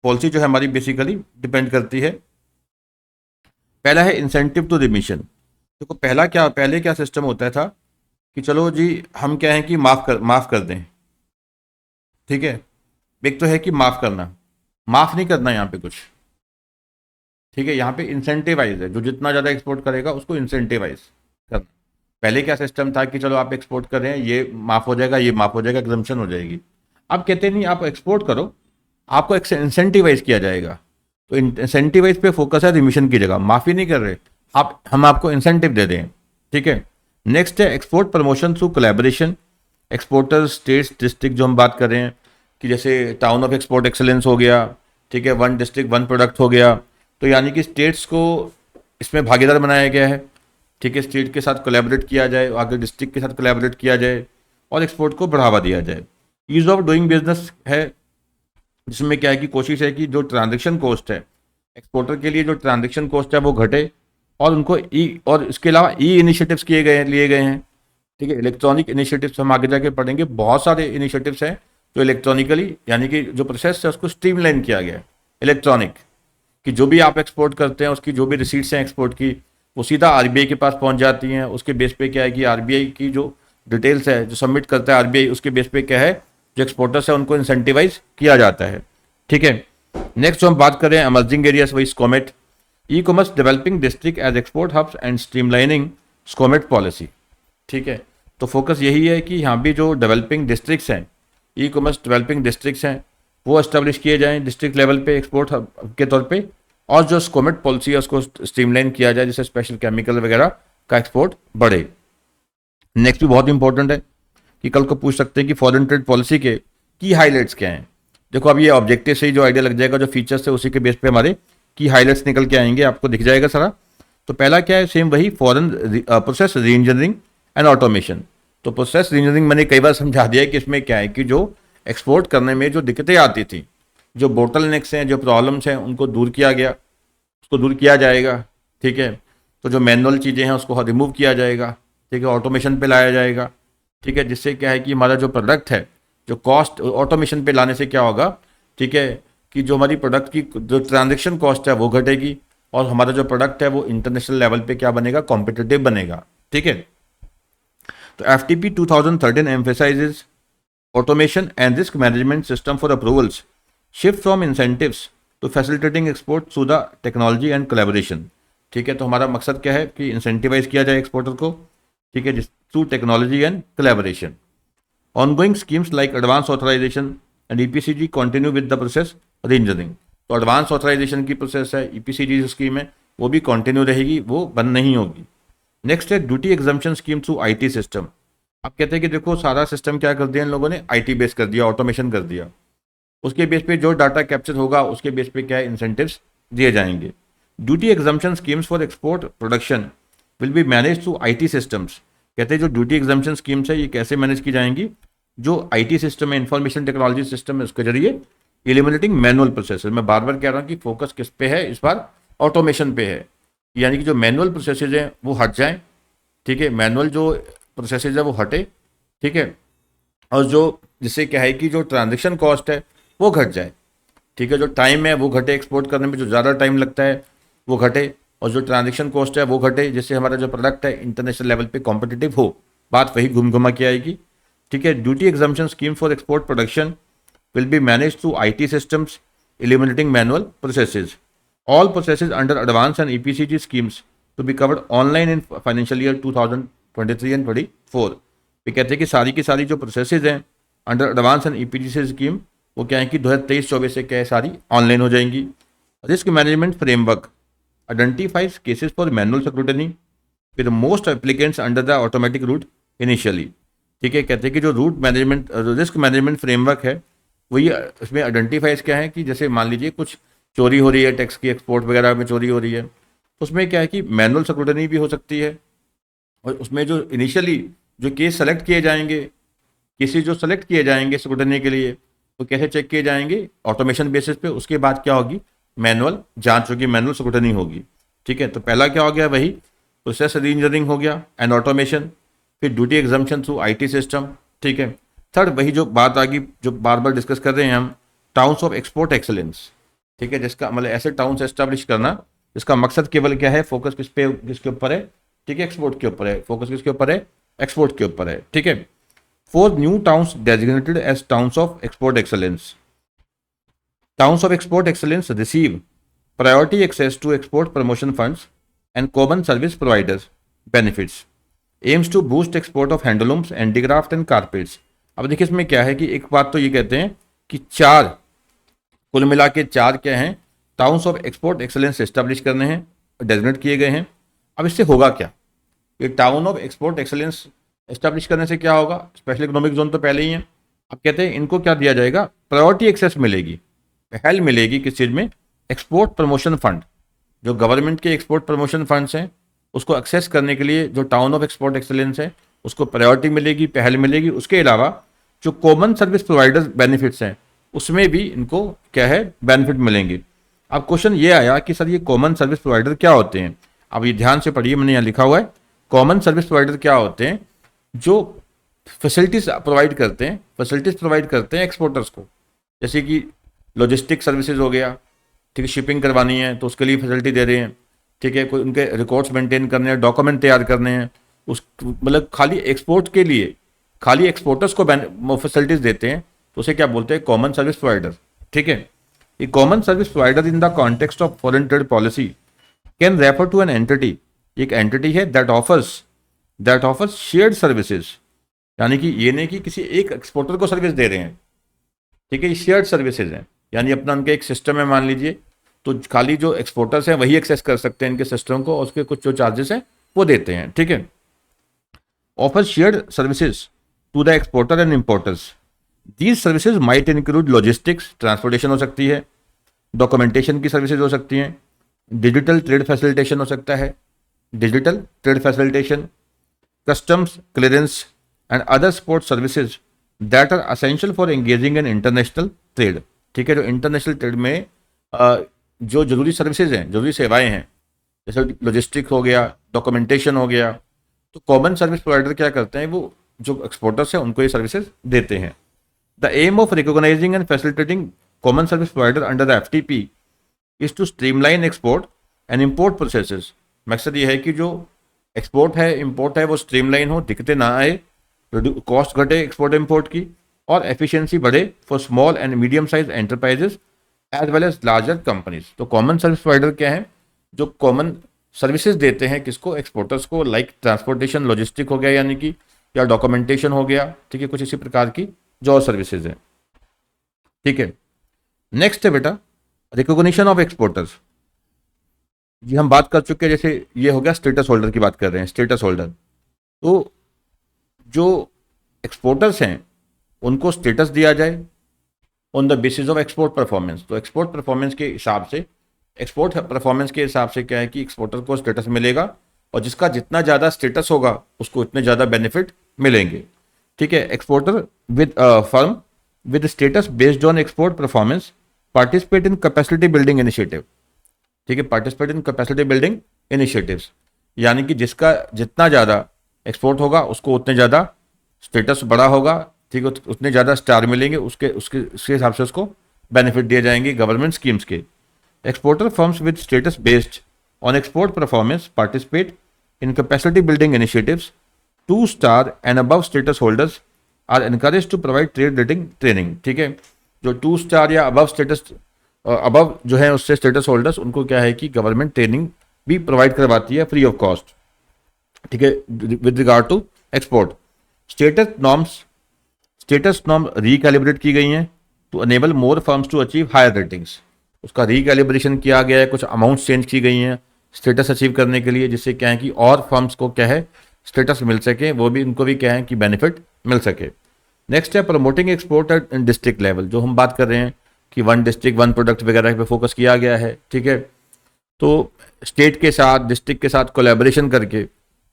पॉलिसी जो है हमारी बेसिकली डिपेंड करती है। पहला है इंसेंटिव टू रिमिशन। देखो पहले क्या सिस्टम होता था कि चलो जी हम क्या है कि माफ़ कर दें। ठीक है, एक तो है कि माफ़ करना, माफ़ नहीं करना यहाँ पे कुछ। ठीक है, यहाँ पे इंसेंटिवाइज है, जो जितना ज़्यादा एक्सपोर्ट करेगा उसको इंसेंटिवाइज करना। पहले क्या सिस्टम था कि चलो आप एक्सपोर्ट कर रहे हैं, ये माफ़ हो जाएगा, ये माफ़ हो जाएगा, एग्जम्पशन हो जाएगी। अब कहते नहीं, आप एक्सपोर्ट करो, आपको इंसेंटिवाइज किया जाएगा। तो इंसेंटिवाइज पे फोकस है रिमिशन की जगह, माफ़ी नहीं कर रहे आप, हम आपको इंसेंटिव दे दें। ठीक है, नेक्स्ट है export promotion through collaboration. Exporter states district जो हम बात कर रहे हैं कि जैसे टाउन ऑफ एक्सपोर्ट एक्सेलेंस हो गया। ठीक है, 1 डिस्ट्रिक्ट 1 प्रोडक्ट हो गया। तो यानी कि स्टेट्स को इसमें भागीदार बनाया गया है। ठीक है, स्टेट के साथ कोलैबोरेट किया जाए, आगे डिस्ट्रिक्ट के साथ कोलैबोरेट किया जाए और एक्सपोर्ट को बढ़ावा दिया जाए। ईज ऑफ डूइंग बिजनेस है, जिसमें क्या है कि कोशिश है कि जो ट्रांजैक्शन कॉस्ट है एक्सपोर्टर के लिए, जो ट्रांजैक्शन कॉस्ट है वो घटे और उनको और इसके अलावा इनिशिएटिव्स लिए गए हैं। ठीक है, इलेक्ट्रॉनिक इनिशिएटिव्स हम आगे जाके पढ़ेंगे, बहुत सारे इनिशिएटिव्स हैं जो इलेक्ट्रॉनिकली यानी कि जो प्रोसेस है उसको स्ट्रीमलाइन किया गया है। इलेक्ट्रॉनिक कि जो भी आप एक्सपोर्ट करते हैं उसकी जो भी रिसीट्स हैं एक्सपोर्ट की, वो सीधा आरबीआई के पास पहुंच जाती हैं। उसके बेस पे क्या है कि आरबीआई की जो डिटेल्स है जो सबमिट करता है आरबीआई, उसके बेस पे क्या है जो एक्सपोर्टर्स है उनको इंसेंटिवाइज किया जाता है। ठीक है, नेक्स्ट जो हम बात करें एमर्जिंग एरियाज, वही SCOMET. E commerce developing district as export hubs and streamlining SCOMET policy. ठीक है, तो फोकस यही है कि यहाँ भी जो डेवलपिंग डिस्ट्रिक्ट्स हैं, ई कॉमर्स डेवलपिंग डिस्ट्रिक्ट्स हैं, वो एस्टेब्लिश किए जाएं डिस्ट्रिक्ट लेवल पे एक्सपोर्ट हब के तौर पे, और जो स्कोमेट पॉलिसी है उसको स्ट्रीमलाइन किया जाए जिससे स्पेशल केमिकल वगैरह का एक्सपोर्ट बढ़े। नेक्स्ट भी बहुत इंपॉर्टेंट है कि कल को पूछ सकते हैं कि फॉरेन ट्रेड पॉलिसी के की हाईलाइट्स क्या हैं। देखो अब ये ऑब्जेक्टिव से ही जो आइडिया लग जाएगा, जो फीचर्स है उसी के बेस पे हमारे की हाईलाइट्स निकल के आएंगे, आपको दिख जाएगा सारा। तो पहला क्या है, सेम वही foreign process re engineering and automation. तो प्रोसेस री इंजीनियरिंग मैंने कई बार समझा दिया है कि इसमें क्या है कि जो एक्सपोर्ट करने में जो दिक्कतें आती थी, जो बोटल नेक्स हैं, जो प्रॉब्लम्स हैं, उनको दूर किया गया, उसको दूर किया जाएगा। ठीक है, तो जो मैनुअल चीज़ें हैं उसको रिमूव किया जाएगा। ठीक है, ऑटोमेशन पे लाया जाएगा। ठीक है, जिससे क्या है कि हमारा जो प्रोडक्ट है, जो कॉस्ट ऑटोमेशन पे लाने से क्या होगा, ठीक है, कि जो हमारी प्रोडक्ट की जो ट्रांजैक्शन कॉस्ट है वो घटेगी और हमारा जो प्रोडक्ट है वो इंटरनेशनल लेवल पे क्या बनेगा, कॉम्पिटिटिव बनेगा। ठीक है, तो FTP 2013 emphasizes automation and risk management system for approvals, shift from incentives to facilitating export through the technology and collaboration. ठीक है, तो हमारा मकसद क्या है कि इंसेंटिवाइज किया जाए एक्सपोर्टर को। ठीक है, through technology and collaboration. Ongoing schemes like advance authorization and EPCG continue with the process re engineering. तो एडवांस ऑथराइजेशन की प्रोसेस है, ईपीसीजी जो स्कीम है वो भी कंटिन्यू रहेगी, वो बंद नहीं होगी। नेक्स्ट है duty exemption scheme through IT system. आप कहते हैं कि देखो सारा सिस्टम क्या कर दिया इन लोगों ने, आईटी बेस कर दिया, ऑटोमेशन कर दिया। उसके बेस पे जो डाटा कैप्चर होगा उसके बेस पे क्या है इंसेंटिव्स दिए जाएंगे। Duty exemption schemes for export production will be manage through IT systems. कहते हैं जो ड्यूटी एग्जम्पशन स्कीम्स है ये कैसे मैनेज की जाएंगी, जो आईटी सिस्टम है, इंफॉर्मेशन टेक्नोलॉजी सिस्टम है, उसके जरिए एलिमिनेटिंग मैनुअल प्रोसेस। मैं बार बार कह रहा हूँ कि फोकस किस पे है, इस बार ऑटोमेशन पे है, यानी कि जो मैनुअल प्रोसेसेज हैं वो हट जाएं। ठीक है, मैनुअल जो प्रोसेसेज है वो हटे। ठीक है, और जो जिससे क्या है कि जो ट्रांजेक्शन कॉस्ट है वो घट जाए। ठीक है, जो टाइम है वो घटे, एक्सपोर्ट करने में जो ज़्यादा टाइम लगता है वो घटे, और जो ट्रांजेक्शन कॉस्ट है वो घटे, जिससे हमारा जो प्रोडक्ट है इंटरनेशनल लेवल पे कॉम्पिटिटिव हो। बात वही घूम घुमा के आएगी। ठीक है, duty exemption scheme for export production will be managed through IT systems, eliminating manual processes. All processes under advance and EPCG schemes to be covered online in financial year 2023 and 24. वे कहते हैं कि सारी जो प्रोसेसेज हैं under advance and EPCG scheme वो क्या है कि 2023-24 से क्या है सारी ऑनलाइन हो जाएंगी। Risk management framework identifies cases for manual scrutiny with most applicants under the automatic route initially. ठीक है, कहते हैं कि जो route management risk management framework है वही इसमें आइडेंटिफाइज क्या है कि जैसे मान लीजिए कुछ चोरी हो रही है, टैक्स की एक्सपोर्ट वगैरह में चोरी हो रही है, तो उसमें क्या है कि मैनुअल स्क्रूटनी भी हो सकती है, और उसमें जो इनिशियली जो केस सेलेक्ट किए जाएंगे केसेस जो सेलेक्ट किए जाएंगे स्क्रूटनी के लिए तो कैसे चेक किए जाएंगे, ऑटोमेशन बेसिस पे। उसके बाद क्या होगी, मैनुअल जांच होगी, मैनुअल स्क्रूटनी होगी। ठीक है, तो पहला क्या हो गया, वही प्रोसेस रीइंजीनियरिंग हो गया एंड ऑटोमेशन, फिर duty exemption through IT system. ठीक है, थर्ड वही जो बात आ गई जो बार बार डिस्कस कर रहे हैं हम, टाउन्स ऑफ एक्सपोर्ट एक्सेलेंस। ठीक है, जिसका मतलब ऐसे टाउन्स एस्टेब्लिश करना जिसका मकसद केवल क्या है, फोकस किसके ऊपर है, ठीक है, एक्सपोर्ट के ऊपर है। फोकस किसके ऊपर है, एक्सपोर्ट के ऊपर है। ठीक है, 4 new towns designated as towns of export excellence. Towns of export excellence receive priority access to export promotion funds and common service providers benefits. Aims to boost export of handlooms, handicraft and carpets. अब देखिए इसमें क्या है कि एक बात तो ये कहते हैं कि 4 कुल मिला के 4 क्या हैं, towns of export excellence establish करने हैं, डेजिग्नेट किए गए हैं। अब इससे होगा क्या, ये town of export excellence establish करने से क्या होगा, स्पेशल इकोनॉमिक जोन तो पहले ही है। अब कहते हैं इनको क्या दिया जाएगा, प्रायोरिटी एक्सेस मिलेगी, पहल मिलेगी किस चीज़ में, एक्सपोर्ट प्रमोशन फंड। जो गवर्नमेंट के एक्सपोर्ट प्रमोशन फंड्स हैं उसको एक्सेस करने के लिए जो टाउन ऑफ एक्सपोर्ट एक्सेलेंस है उसको प्रायोरिटी मिलेगी, पहल मिलेगी। उसके अलावा जो कॉमन सर्विस प्रोवाइडर्स बेनिफिट्स हैं उसमें भी इनको क्या है, बेनिफिट मिलेंगे। अब क्वेश्चन ये आया कि सर ये कॉमन सर्विस प्रोवाइडर क्या होते हैं। अब ये ध्यान से पढ़िए, मैंने यहाँ लिखा हुआ है कॉमन सर्विस प्रोवाइडर क्या होते हैं, जो फैसिलिटीज प्रोवाइड करते हैं, फैसिलिटीज प्रोवाइड करते हैं एक्सपोर्टर्स को। जैसे कि लॉजिस्टिक सर्विसेज हो गया, ठीक है, शिपिंग करवानी है तो उसके लिए फैसिलिटी दे रहे हैं। ठीक है, कोई उनके रिकॉर्ड्स मेंटेन करने हैं, डॉक्यूमेंट तैयार करने हैं, उस मतलब खाली एक्सपोर्ट के लिए खाली एक्सपोर्टर्स को फैसिलिटीज देते हैं तो उसे क्या बोलते हैं, कॉमन सर्विस प्रोवाइडर। ठीक है, ये common service provider in the context of foreign trade policy can refer to an entity, एक एंटिटी है दैट ऑफर्स शेयर्ड सर्विसेज, यानी कि ये नहीं कि किसी एक एक्सपोर्टर को सर्विस दे रहे हैं। ठीक है, ये शेयर्ड सर्विसेज हैं, यानी अपना उनका एक सिस्टम है मान लीजिए, तो खाली जो एक्सपोर्टर्स हैं वही एक्सेस कर सकते हैं इनके सिस्टम को, और उसके कुछ जो चार्जेस हैं वो देते हैं। ठीक है, offer shared services to the exporter and importers. These services might include logistics, transportation हो सकती है, डॉक्यूमेंटेशन की सर्विसेज हो सकती हैं, डिजिटल ट्रेड फैसिलिटेशन हो सकता है, digital trade facilitation, customs clearance and other support services that are essential for engaging in international trade। ठीक है, जो इंटरनेशनल ट्रेड में जो जरूरी सर्विसेज हैं, जरूरी सेवाएं हैं, जैसे लॉजिस्टिक हो गया, डॉक्यूमेंटेशन हो गया, तो कॉमन सर्विस प्रोवाइडर क्या करते हैं, वो जो एक्सपोर्टर्स हैं उनको ये सर्विसेज देते हैं। The aim of recognizing and facilitating common service provider under the FTP is to streamline export and import processes. मकसद ये है कि जो एक्सपोर्ट है, इंपोर्ट है, वो स्ट्रीमलाइन हो, दिक्कतें ना आए, कॉस्ट घटे एक्सपोर्ट इंपोर्ट की, और एफिशिएंसी बढ़े for small and medium size enterprises as well as larger companies. तो कॉमन सर्विस प्रोवाइडर क्या है, जो कॉमन सर्विसेज देते हैं किसको, एक्सपोर्टर्स को, लाइक ट्रांसपोर्टेशन, लॉजिस्टिक हो गया यानी कि, या डॉक्यूमेंटेशन हो गया। ठीक है, कुछ इसी प्रकार की जो सर्विसेज हैं। ठीक है, नेक्स्ट है बेटा रिकॉग्निशन ऑफ एक्सपोर्टर्स। ये हम बात कर चुके हैं, जैसे ये हो गया स्टेटस होल्डर की बात कर रहे हैं, स्टेटस होल्डर। तो जो एक्सपोर्टर्स हैं उनको स्टेटस दिया जाए on the basis of export performance. तो एक्सपोर्ट परफॉर्मेंस के हिसाब से, एक्सपोर्ट परफॉर्मेंस के हिसाब से क्या है कि एक्सपोर्टर को स्टेटस मिलेगा, और जिसका जितना ज़्यादा स्टेटस होगा उसको उतने ज़्यादा बेनिफिट मिलेंगे। ठीक है, exporter with firm with status based on export performance participate in capacity building initiative. ठीक है, participate in capacity building initiatives, यानी कि जिसका जितना ज़्यादा एक्सपोर्ट होगा उसको उतने ज़्यादा स्टेटस बड़ा होगा। ठीक है, उतने ज़्यादा स्टार मिलेंगे, उसके हिसाब से उसको बेनिफिट दिए जाएंगे गवर्नमेंट स्कीम्स के। Exporter firms with status based on export performance participate in capacity building initiatives. 2 star and above status holders are encourage to provide trade rating training. ठीक है, जो 2 स्टार या अबव स्टेटस अबव जो है उससे status holders, उनको क्या है कि गवर्नमेंट ट्रेनिंग भी प्रोवाइड करवाती है फ्री ऑफ कॉस्ट। ठीक है, with regard to export. Status norm recalibrate की गई हैं to enable more firms to achieve higher ratings. उसका रिकैलिब्रेशन किया गया है, कुछ अमाउंट्स चेंज की गई हैं स्टेटस अचीव करने के लिए, जिससे क्या है कि और फर्म्स को क्या है स्टेटस मिल सके, वो भी उनको भी क्या है कि बेनिफिट मिल सके। नेक्स्ट है promoting export at district level, जो हम बात कर रहे हैं कि 1 डिस्ट्रिक्ट 1 प्रोडक्ट वगैरह पे फोकस किया गया है। ठीक है, तो स्टेट के साथ, डिस्ट्रिक्ट के साथ कोलैबोरेशन करके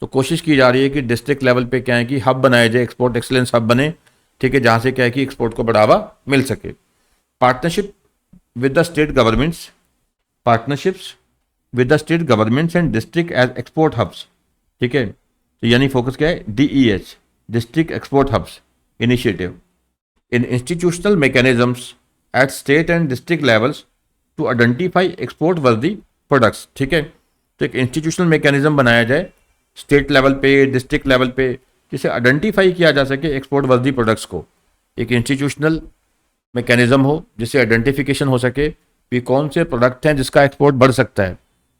तो कोशिश की जा रही है कि डिस्ट्रिक्ट लेवल पे क्या है कि हब बनाए जाए, एक्सपोर्ट एक्सीलेंस हब बने, ठीक है, जहाँ से क्या है कि एक्सपोर्ट को बढ़ावा मिल सके। Partnership with the state governments, partnerships with the state governments and district as export hubs, ठीक है, तो यानी फोकस क्या है, DEH, district export hubs initiative, in institutional mechanisms at state and district levels to identify export worthy products, ठीक है, तो एक इंस्टीट्यूशनल मैकेनिज्म बनाया जाए स्टेट लेवल पे, डिस्ट्रिक्ट लेवल पे, जिसे आइडेंटिफाई किया जा सके एक्सपोर्ट वर्दी प्रोडक्ट्स को। एक इंस्टीट्यूशनल मैकेनिज्म हो जिससे आइडेंटिफिकेशन हो सके कि कौन से प्रोडक्ट हैं जिसका एक्सपोर्ट बढ़ सकता है,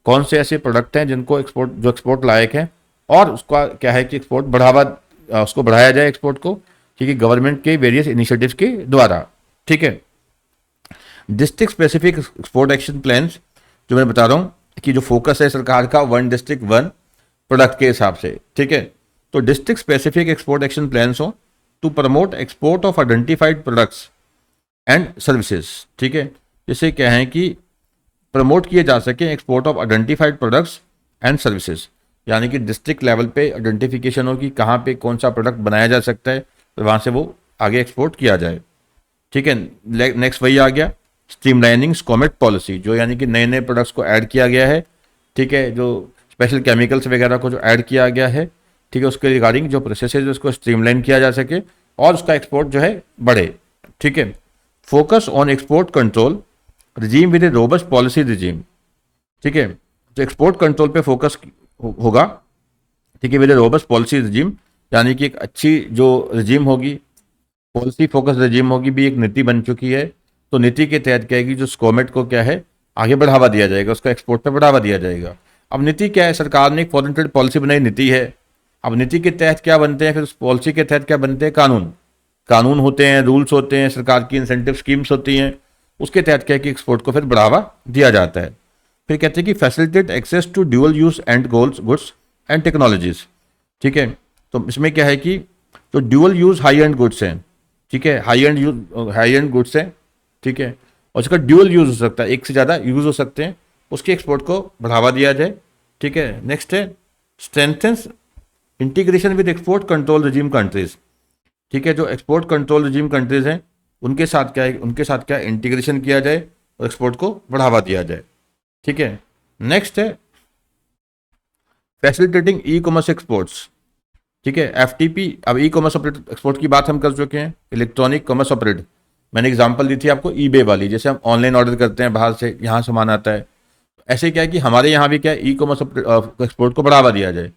कौन से ऐसे प्रोडक्ट हैं जिनको एक्सपोर्ट, जो एक्सपोर्ट लायक हैं, और उसका क्या है कि एक्सपोर्ट बढ़ावा, उसको बढ़ाया जाए एक्सपोर्ट को, ठीक है, गवर्नमेंट के वेरियस इनिशिएटिव्स के द्वारा, ठीक है। District specific export action plans, जो मैं बता रहा हूँ कि जो फोकस है सरकार का, वन डिस्ट्रिक्ट वन प्रोडक्ट के हिसाब से, ठीक है, तो district specific export action plans हो to promote export of identified products and services, ठीक है, जिससे क्या है कि प्रमोट किए जा सके export of identified products and services, यानी कि डिस्ट्रिक्ट लेवल पे आइडेंटिफिकेशन हो कि कहाँ पे कौन सा प्रोडक्ट बनाया जा सकता है, तो वहाँ से वो आगे एक्सपोर्ट किया जाए, ठीक है। नेक्स्ट वही आ गया स्ट्रीमलाइनिंग स्कॉमेट पॉलिसी, जो यानी कि नए नए प्रोडक्ट्स को ऐड किया गया है, ठीक है, जो स्पेशल केमिकल्स वगैरह को जो ऐड किया गया है, ठीक है, उसके रिगार्डिंग जो प्रोसेस है उसको स्ट्रीमलाइन किया जा सके और उसका एक्सपोर्ट जो है बढ़े, ठीक है। Focus on export control regime with A robust policy regime, ठीक है, तो एक्सपोर्ट कंट्रोल पे फोकस होगा, ठीक है, with A robust policy regime, यानी कि एक अच्छी जो रिजीम होगी, पॉलिसी फोकस रिजीम होगी, भी एक नीति बन चुकी है, तो नीति के तहत क्या है कि जो स्कोमेट को क्या है आगे बढ़ावा दिया जाएगा, उसका एक्सपोर्ट पे बढ़ावा दिया जाएगा। अब नीति क्या है, सरकार ने एक फॉरेन ट्रेड पॉलिसी बनाई, नीति है। अब नीति के तहत क्या बनते हैं, फिर उस पॉलिसी के तहत क्या बनते हैं, कानून, कानून होते हैं, रूल्स होते हैं, सरकार की इंसेंटिव स्कीम्स होती हैं, उसके तहत क्या है कि एक्सपोर्ट को फिर बढ़ावा दिया जाता है। फिर कहते हैं कि facilitate access to dual use and goals goods and technologies, ठीक है, तो इसमें क्या है कि जो dual use high end goods हैं, ठीक है, हाई एंड गुड्स हैं, ठीक है, और उसका ड्यूअल यूज हो सकता है, एक से ज़्यादा यूज हो सकते हैं, उसके एक्सपोर्ट को बढ़ावा दिया जाए, ठीक है। नेक्स्ट है strengthens integration with export control regime countries, ठीक है, जो एक्सपोर्ट कंट्रोल रिजीम कंट्रीज हैं उनके साथ क्या है, उनके साथ क्या इंटीग्रेशन किया जाए और एक्सपोर्ट को बढ़ावा दिया जाए, ठीक है। नेक्स्ट है फैसिलिटेटिंग ई कॉमर्स एक्सपोर्ट्स, ठीक है, FTP। अब ई कॉमर्स एक्सपोर्ट की बात हम कर चुके हैं, इलेक्ट्रॉनिक कॉमर्स ऑपरेट, मैंने एग्जांपल दी थी आपको eBay वाली, जैसे हम ऑनलाइन ऑर्डर करते हैं बाहर से, यहाँ सामान आता है, ऐसे क्या है कि हमारे यहाँ भी क्या है ई कॉमर्स एक्सपोर्ट को बढ़ावा दिया जाए,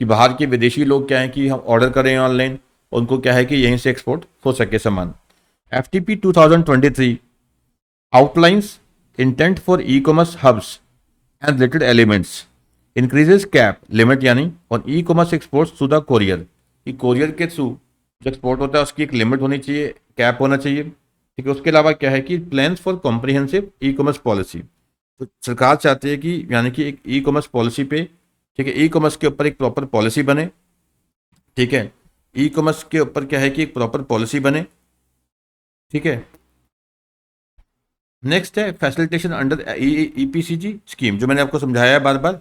कि बाहर के विदेशी लोग क्या है कि हम ऑर्डर करें ऑनलाइन, उनको क्या है कि यहीं से एक्सपोर्ट हो सके सामान। FTP 2023 outlines intent for e-commerce hubs and related elements, increases cap limit यानी on e-commerce exports to the courier, कि कोरियर के थ्रू जो एक्सपोर्ट होता है उसकी एक लिमिट होनी चाहिए, कैप होना चाहिए, ठीक है। उसके अलावा क्या है कि plans for comprehensive e commerce policy, तो सरकार चाहती है कि यानी कि एक ई कॉमर्स पॉलिसी पे, ठीक है, ई कॉमर्स के ऊपर एक प्रॉपर पॉलिसी बने, ठीक है, ई कॉमर्स के ऊपर क्या है कि एक प्रॉपर पॉलिसी बने, ठीक है। नेक्स्ट है फैसिलिटेशन अंडर EPCG स्कीम, जो मैंने आपको समझाया है बार बार,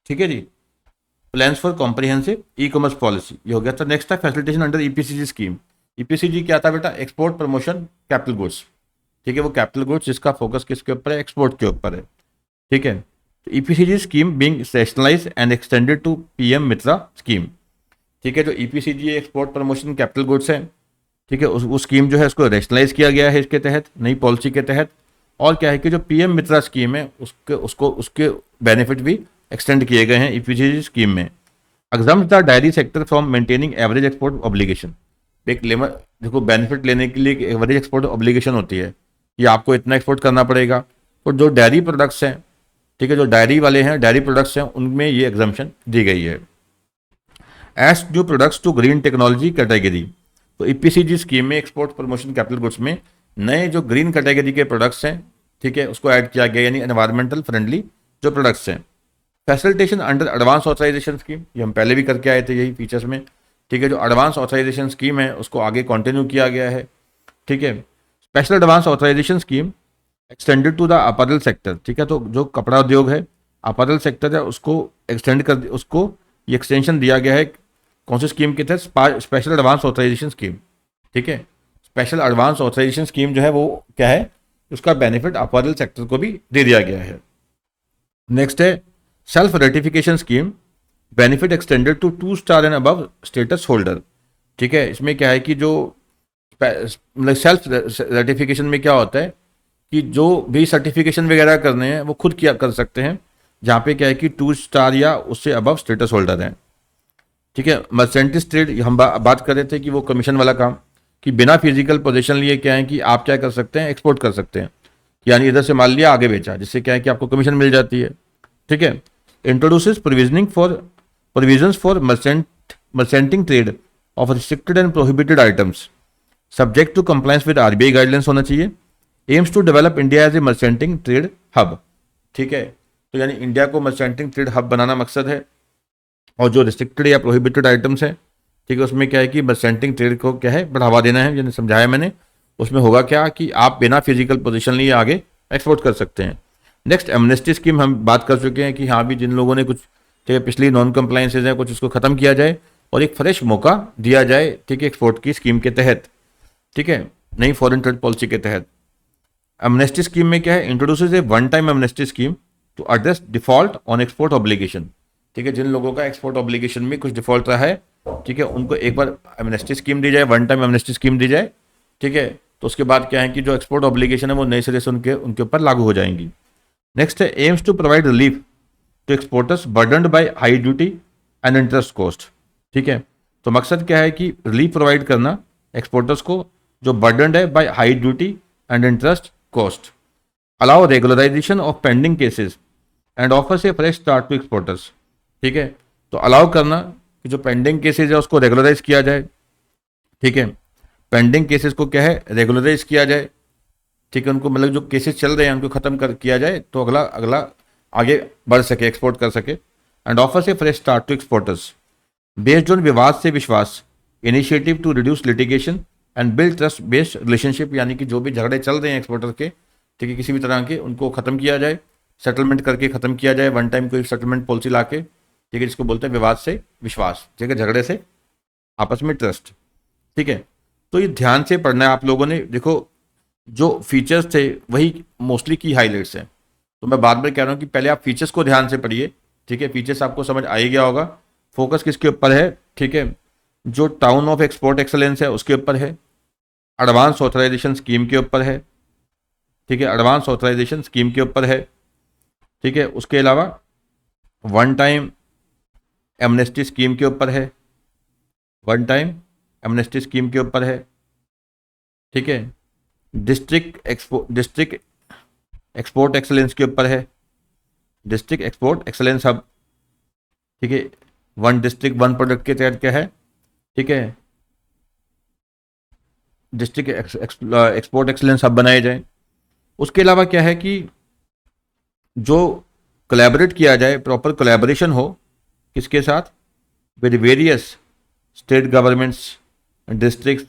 ठीक है जी, plans for comprehensive e commerce policy, ये हो गया था। नेक्स्ट है facilitation under EPCG scheme. EPCG क्या था बेटा, एक्सपोर्ट प्रमोशन कैपिटल गुड्स, ठीक है, वो कैपिटल गुड्स जिसका फोकस किसके ऊपर है, एक्सपोर्ट के ऊपर है, ठीक है। तो EPCG scheme being rationalise and extended to PM Mitra scheme, ठीक है, जो EPCG export promotion capital goods है, ठीक है, उस स्कीम जो है उसको रेशनलाइज किया गया है इसके तहत, नई पॉलिसी के तहत, और क्या है कि जो PM मित्रा स्कीम है उसके बेनिफिट भी एक्सटेंड किए गए हैं EPCG स्कीम में। Exams the diary sector from maintaining average export obligation, एक लिमिट, देखो बेनिफिट लेने के लिए एवरेज एक्सपोर्ट ऑब्लिगेशन होती है कि आपको इतना एक्सपोर्ट करना पड़ेगा, तो जो डायरी प्रोडक्ट्स हैं, ठीक है, जो डायरी वाले हैं, डायरी प्रोडक्ट्स हैं, उनमें ये एग्जाम्पशन दी गई है। As new products to green technology category, तो EPCG स्कीम में एक्सपोर्ट प्रमोशन कैपिटल गुड्स में नए जो ग्रीन कैटेगरी के प्रोडक्ट्स हैं, ठीक है, उसको ऐड किया गया, यानी एनवायरमेंटल फ्रेंडली जो प्रोडक्ट्स हैं। Facilitation under advance authorization scheme, ये हम पहले भी करके आए थे यही फीचर्स में, ठीक है, जो एडवांस ऑथराइजेशन स्कीम है उसको आगे कंटिन्यू किया गया है, ठीक है। Special advance authorization scheme extended to the apparel sector, ठीक है, तो जो कपड़ा उद्योग है, अपैरल सेक्टर है, उसको एक्सटेंड कर, उसको ये एक्सटेंशन दिया गया है कौन सी स्कीम के तहत? Special advance authorization scheme. ठीक है, स्पेशल एडवांस ऑथराइजेशन स्कीम जो है वो क्या है, उसका बेनिफिट अपैरल सेक्टर को भी दे दिया गया है। नेक्स्ट है self ratification scheme, benefit extended to 2 star and above status holder. ठीक है, इसमें क्या है कि जो मतलब सेल्फ रेटिफिकेशन में क्या होता है कि जो भी सर्टिफिकेशन वगैरह करने हैं वो खुद किया कर सकते हैं, जहाँ पे क्या है कि 2 स्टार या उससे अबव स्टेटस होल्डर हैं। ठीक है, मर्चेंटिस ट्रेड हम बात कर रहे थे कि वो कमीशन वाला काम, कि बिना फिजिकल पोजीशन लिए क्या है कि आप क्या कर सकते हैं, एक्सपोर्ट कर सकते हैं, यानी इधर से माल लिया आगे बेचा, जिससे क्या है कि आपको कमीशन मिल जाती है। ठीक है, introduces provisions for merchanting trade of restricted and prohibited items subject to compliance with RBI guidelines होना चाहिए। Aims to develop India as a merchanting trade hub. ठीक है, तो यानी इंडिया को मर्चेंटिंग ट्रेड हब बनाना मकसद है। और जो रिस्ट्रिक्टेड या प्रोहिबिटेड आइटम्स हैं, ठीक है, उसमें क्या है कि मर्चेंटिंग ट्रेड को क्या है बढ़ावा देना है, जैसे समझाया मैंने। उसमें होगा क्या कि आप बिना फिजिकल पोजीशन लिए आगे एक्सपोर्ट कर सकते हैं। नेक्स्ट एमनेस्टी स्कीम हम बात कर चुके हैं कि हाँ भी जिन लोगों ने कुछ ठीक है पिछली नॉन कंप्लाइंसेज हैं कुछ उसको खत्म किया जाए और एक फ्रेश मौका दिया जाए, ठीक है, एक्सपोर्ट की स्कीम के तहत। ठीक है, नई फॉरेन ट्रेड पॉलिसी के तहत। एमनेस्टी स्कीम में क्या है, introduces a one time amnesty scheme to address default on export obligation. ठीक है, जिन लोगों का एक्सपोर्ट ऑब्लिगेशन में कुछ डिफॉल्ट रहा है, ठीक है, उनको एक बार एमनेस्टी स्कीम दी जाए, वन टाइम एमनेस्टी स्कीम दी जाए। ठीक है, तो उसके बाद क्या है कि जो एक्सपोर्ट ऑब्लिगेशन है वो नए सिरे से उनके ऊपर लागू हो जाएंगी। नेक्स्ट है aims to provide relief to exporters burdened by high duty and interest cost. ठीक है, तो मकसद क्या है कि रिलीफ प्रोवाइड करना एक्सपोर्टर्स को जो बर्डनड है by high duty and interest cost. Allow regularization of pending cases and offers a fresh start to exporters. ठीक है, तो अलाउ करना कि जो पेंडिंग केसेस है उसको रेगुलराइज किया जाए। ठीक है, पेंडिंग केसेस को क्या है रेगुलराइज किया जाए। ठीक है, उनको मतलब जो केसेस चल रहे हैं उनको खत्म कर किया जाए तो अगला अगला आगे बढ़ सके, एक्सपोर्ट कर सके। एंड ऑफर से fresh start to exporters based on Vivad se Vishwas initiative to reduce litigation and build trust based relationship, यानी कि जो भी झगड़े चल रहे हैं एक्सपोर्टर के, ठीक है, किसी भी तरह के उनको खत्म किया जाए, सेटलमेंट करके खत्म किया जाए, वन टाइम कोई सेटलमेंट पॉलिसी ला के। ठीक है, जिसको बोलते हैं विवाद से विश्वास, ठीक है, झगड़े से आपस में ट्रस्ट। ठीक है, तो ये ध्यान से पढ़ना है आप लोगों ने। देखो जो फीचर्स थे वही मोस्टली की हाईलाइट्स हैं, तो मैं बाद में कह रहा हूँ कि पहले आप फीचर्स को ध्यान से पढ़िए। ठीक है, फीचर्स आपको समझ आ ही गया होगा। फोकस किसके ऊपर है, ठीक है, जो टाउन ऑफ एक्सपोर्ट एक्सलेंस है उसके ऊपर है, एडवांस ऑथराइजेशन स्कीम के ऊपर है। ठीक है, एडवांस ऑथराइजेशन स्कीम के ऊपर है। ठीक है, उसके अलावा वन टाइम एमनेस्टी स्कीम के ऊपर है, वन टाइम एमनेस्टी स्कीम के ऊपर है। ठीक है, डिस्ट्रिक्ट एक्सपोर्ट एक्सलेंस के ऊपर है, डिस्ट्रिक्ट एक्सपोर्ट एक्सलेंस हब। ठीक है, वन डिस्ट्रिक्ट वन प्रोडक्ट के तहत क्या है, ठीक है, डिस्ट्रिक्ट एक्सपोर्ट एक्सलेंस हब बनाए जाए। उसके अलावा क्या है कि जो कोलैबोरेट किया जाए, प्रॉपर कोलैबोरेशन हो किसके साथ, with various state governments district.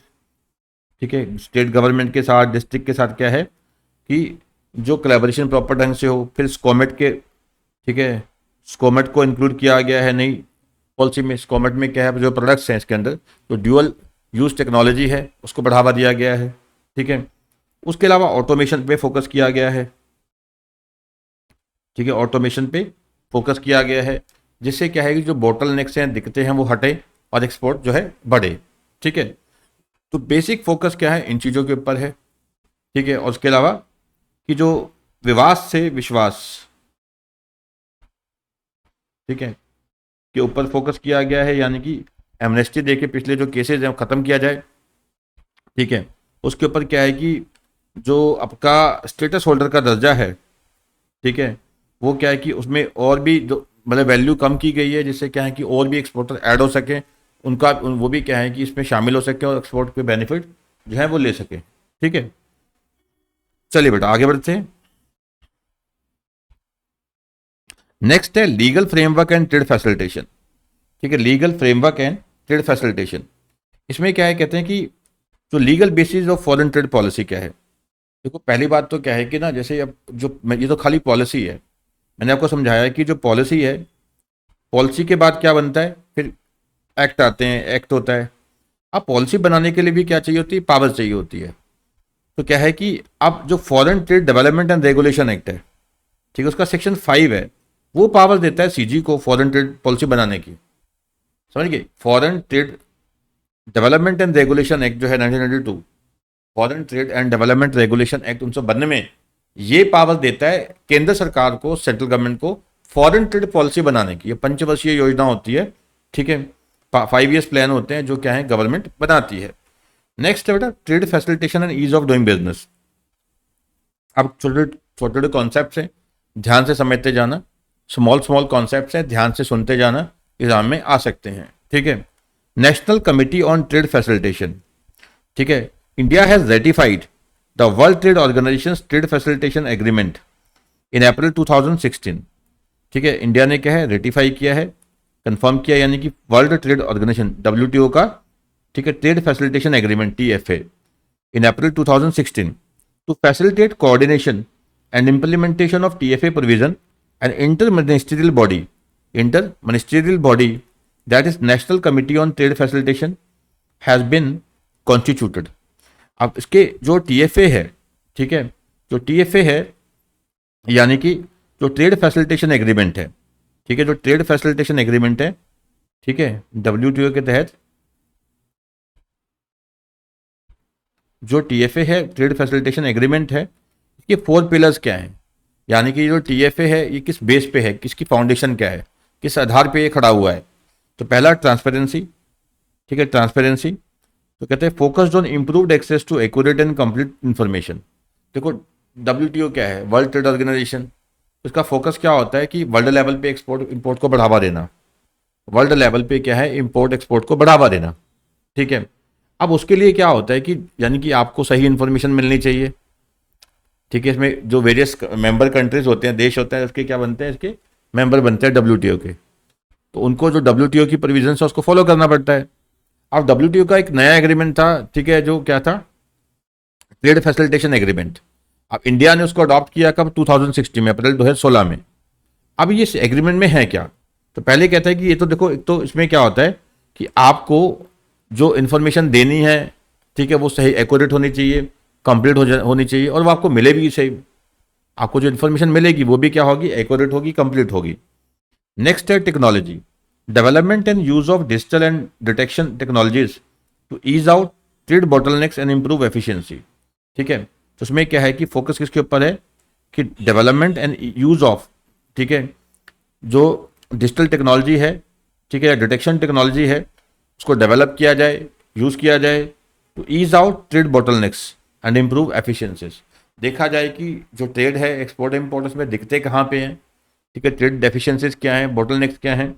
ठीक है, स्टेट गवर्नमेंट के साथ डिस्ट्रिक्ट के साथ क्या है कि जो कोलैबोरेशन प्रॉपर ढंग से हो। फिर स्कोमेट के, ठीक है, स्कोमेट को इंक्लूड किया गया है नई पॉलिसी में। स्कोमेट में क्या है, जो प्रोडक्ट्स हैं इसके अंदर जो ड्यूअल यूज टेक्नोलॉजी है उसको बढ़ावा दिया गया है। ठीक है, उसके अलावा ऑटोमेशन पे फोकस किया गया है। ठीक है, ऑटोमेशन पे फोकस किया गया है, जिससे क्या है कि जो बोटल नेक्स हैं दिखते हैं वो हटे और एक्सपोर्ट जो है बढ़े। ठीक है, तो बेसिक फोकस क्या है इन चीज़ों के ऊपर है। ठीक है, और उसके अलावा कि जो विवाद से विश्वास, ठीक है, के ऊपर फोकस किया गया है, यानी कि एमनेस्टी देके पिछले जो केसेस हैं वो ख़त्म किया जाए। ठीक है, उसके ऊपर क्या है कि जो आपका स्टेटस होल्डर का दर्जा है, ठीक है, वो क्या है कि उसमें और भी जो मतलब वैल्यू कम की गई है, जिससे क्या है कि और भी एक्सपोर्टर ऐड हो सके, उनका वो भी क्या है कि इसमें शामिल हो सके और एक्सपोर्ट के बेनिफिट जो है वो ले सके। ठीक है, चलिए बेटा आगे बढ़ते हैं। नेक्स्ट है legal framework and trade facilitation. ठीक है, legal framework and trade facilitation, इसमें क्या है, कहते हैं कि जो legal basis of foreign trade policy क्या है। देखो पहली बात तो क्या है कि ना, जैसे अब जो ये तो खाली पॉलिसी है, मैंने आपको समझाया कि जो पॉलिसी है, पॉलिसी के बाद क्या बनता है, फिर एक्ट आते हैं, एक्ट होता है। अब पॉलिसी बनाने के लिए भी क्या चाहिए होती है, पावर चाहिए होती है। तो क्या है कि अब जो foreign trade development and regulation act है, ठीक है, उसका सेक्शन 5 है, वो पावर देता है सीजी को फॉरेन ट्रेड पॉलिसी बनाने की। समझ गए? Foreign trade development and regulation act जो है 1992, foreign trade and development regulation act 1992, ये पावर देता है केंद्र सरकार को, सेंट्रल गवर्नमेंट को, फॉरेन ट्रेड पॉलिसी बनाने की। ये पंचवर्षीय योजना होती है, ठीक है, 5 ईयर्स प्लान होते हैं जो क्या है गवर्नमेंट बनाती है। नेक्स्ट है बेटा trade facilitation and ease of doing business. अब छोटे छोटे कॉन्सेप्ट हैं, ध्यान से समझते जाना, स्मॉल स्मॉल कॉन्सेप्ट हैं, ध्यान से सुनते जाना, एग्जाम में आ सकते हैं, ठीक है। National committee on trade facilitation, ठीक है, India has ratified the world trade organisation trade facilitation agreement in April 2016, ठीक है। इंडिया ने क्या है रेटिफाई किया है, कंफर्म किया, यानी कि वर्ल्ड ट्रेड ऑर्गेनाइजेशन WTO का, ठीक है, trade facilitation agreement TFA in April 2016 to facilitate coordination and implementation of TFA provision, an interministerial body that is National Committee on Trade Facilitation has been constituted। अब इसके जो TFA है, ठीक है, जो TFA है यानी कि जो ट्रेड फैसिलिटेशन एग्रीमेंट है, ठीक है, जो ट्रेड फैसिलिटेशन एग्रीमेंट है, ठीक है, WTO के तहत जो TFA है, ट्रेड फैसिलिटेशन एग्रीमेंट है, इसके 4 पिलर्स क्या हैं, यानी कि जो TFA है ये किस बेस पे है, किसकी फाउंडेशन क्या है, किस आधार पे ये खड़ा हुआ है। तो पहला ट्रांसपेरेंसी, ठीक है, ट्रांसपेरेंसी। तो कहते हैं focused on improved access to accurate and complete information. देखो WTO क्या है, वर्ल्ड ट्रेड ऑर्गेनाइजेशन, इसका फोकस क्या होता है कि वर्ल्ड लेवल पे एक्सपोर्ट इंपोर्ट को बढ़ावा देना, वर्ल्ड लेवल पे क्या है इंपोर्ट एक्सपोर्ट को बढ़ावा देना, ठीक है। अब उसके लिए क्या होता है कि यानी कि आपको सही इन्फॉर्मेशन मिलनी चाहिए, ठीक है। इसमें जो वेरियस मेंबर कंट्रीज होते हैं, देश होते हैं, उसके क्या बनते हैं, इसके मेंबर बनते हैं WTO के, तो उनको जो WTO की प्रोविजंस है उसको फॉलो करना पड़ता है। अब WTO का एक नया एग्रीमेंट था, ठीक है, जो क्या था, ट्रेड फैसिलिटेशन एग्रीमेंट। अब इंडिया ने उसको अडॉप्ट किया कब, 2016 में, अप्रैल 2016 में। अब ये एग्रीमेंट में है क्या, तो पहले कहता है कि ये तो देखो, एक तो इसमें क्या होता है कि आपको जो इन्फॉर्मेशन देनी है, ठीक है, वो सही एक्यूरेट होनी चाहिए, कंप्लीट होनी चाहिए, और वो आपको मिले भी सही। आपको जो इन्फॉर्मेशन मिलेगी वो भी क्या होगी, एक्यूरेट होगी, कंप्लीट होगी। नेक्स्ट है technology, development and use of digital and detection technologies to ease out trade bottlenecks and improve efficiency, ठीक है। तो उसमें क्या है कि फोकस किसके ऊपर है कि डेवलपमेंट एंड यूज ऑफ, ठीक है, जो डिजिटल टेक्नोलॉजी है, ठीक है, या डिटेक्शन टेक्नोलॉजी है, उसको डेवलप किया जाए, यूज़ किया जाए to ease out trade bottlenecks and improve efficiencies. देखा जाए कि जो ट्रेड है एक्सपोर्ट इम्पोर्ट उसमें दिखते कहाँ पे हैं, ठीक है, ट्रेड डेफिशिएंसीज क्या हैं, बॉटलनेक्स क्या हैं,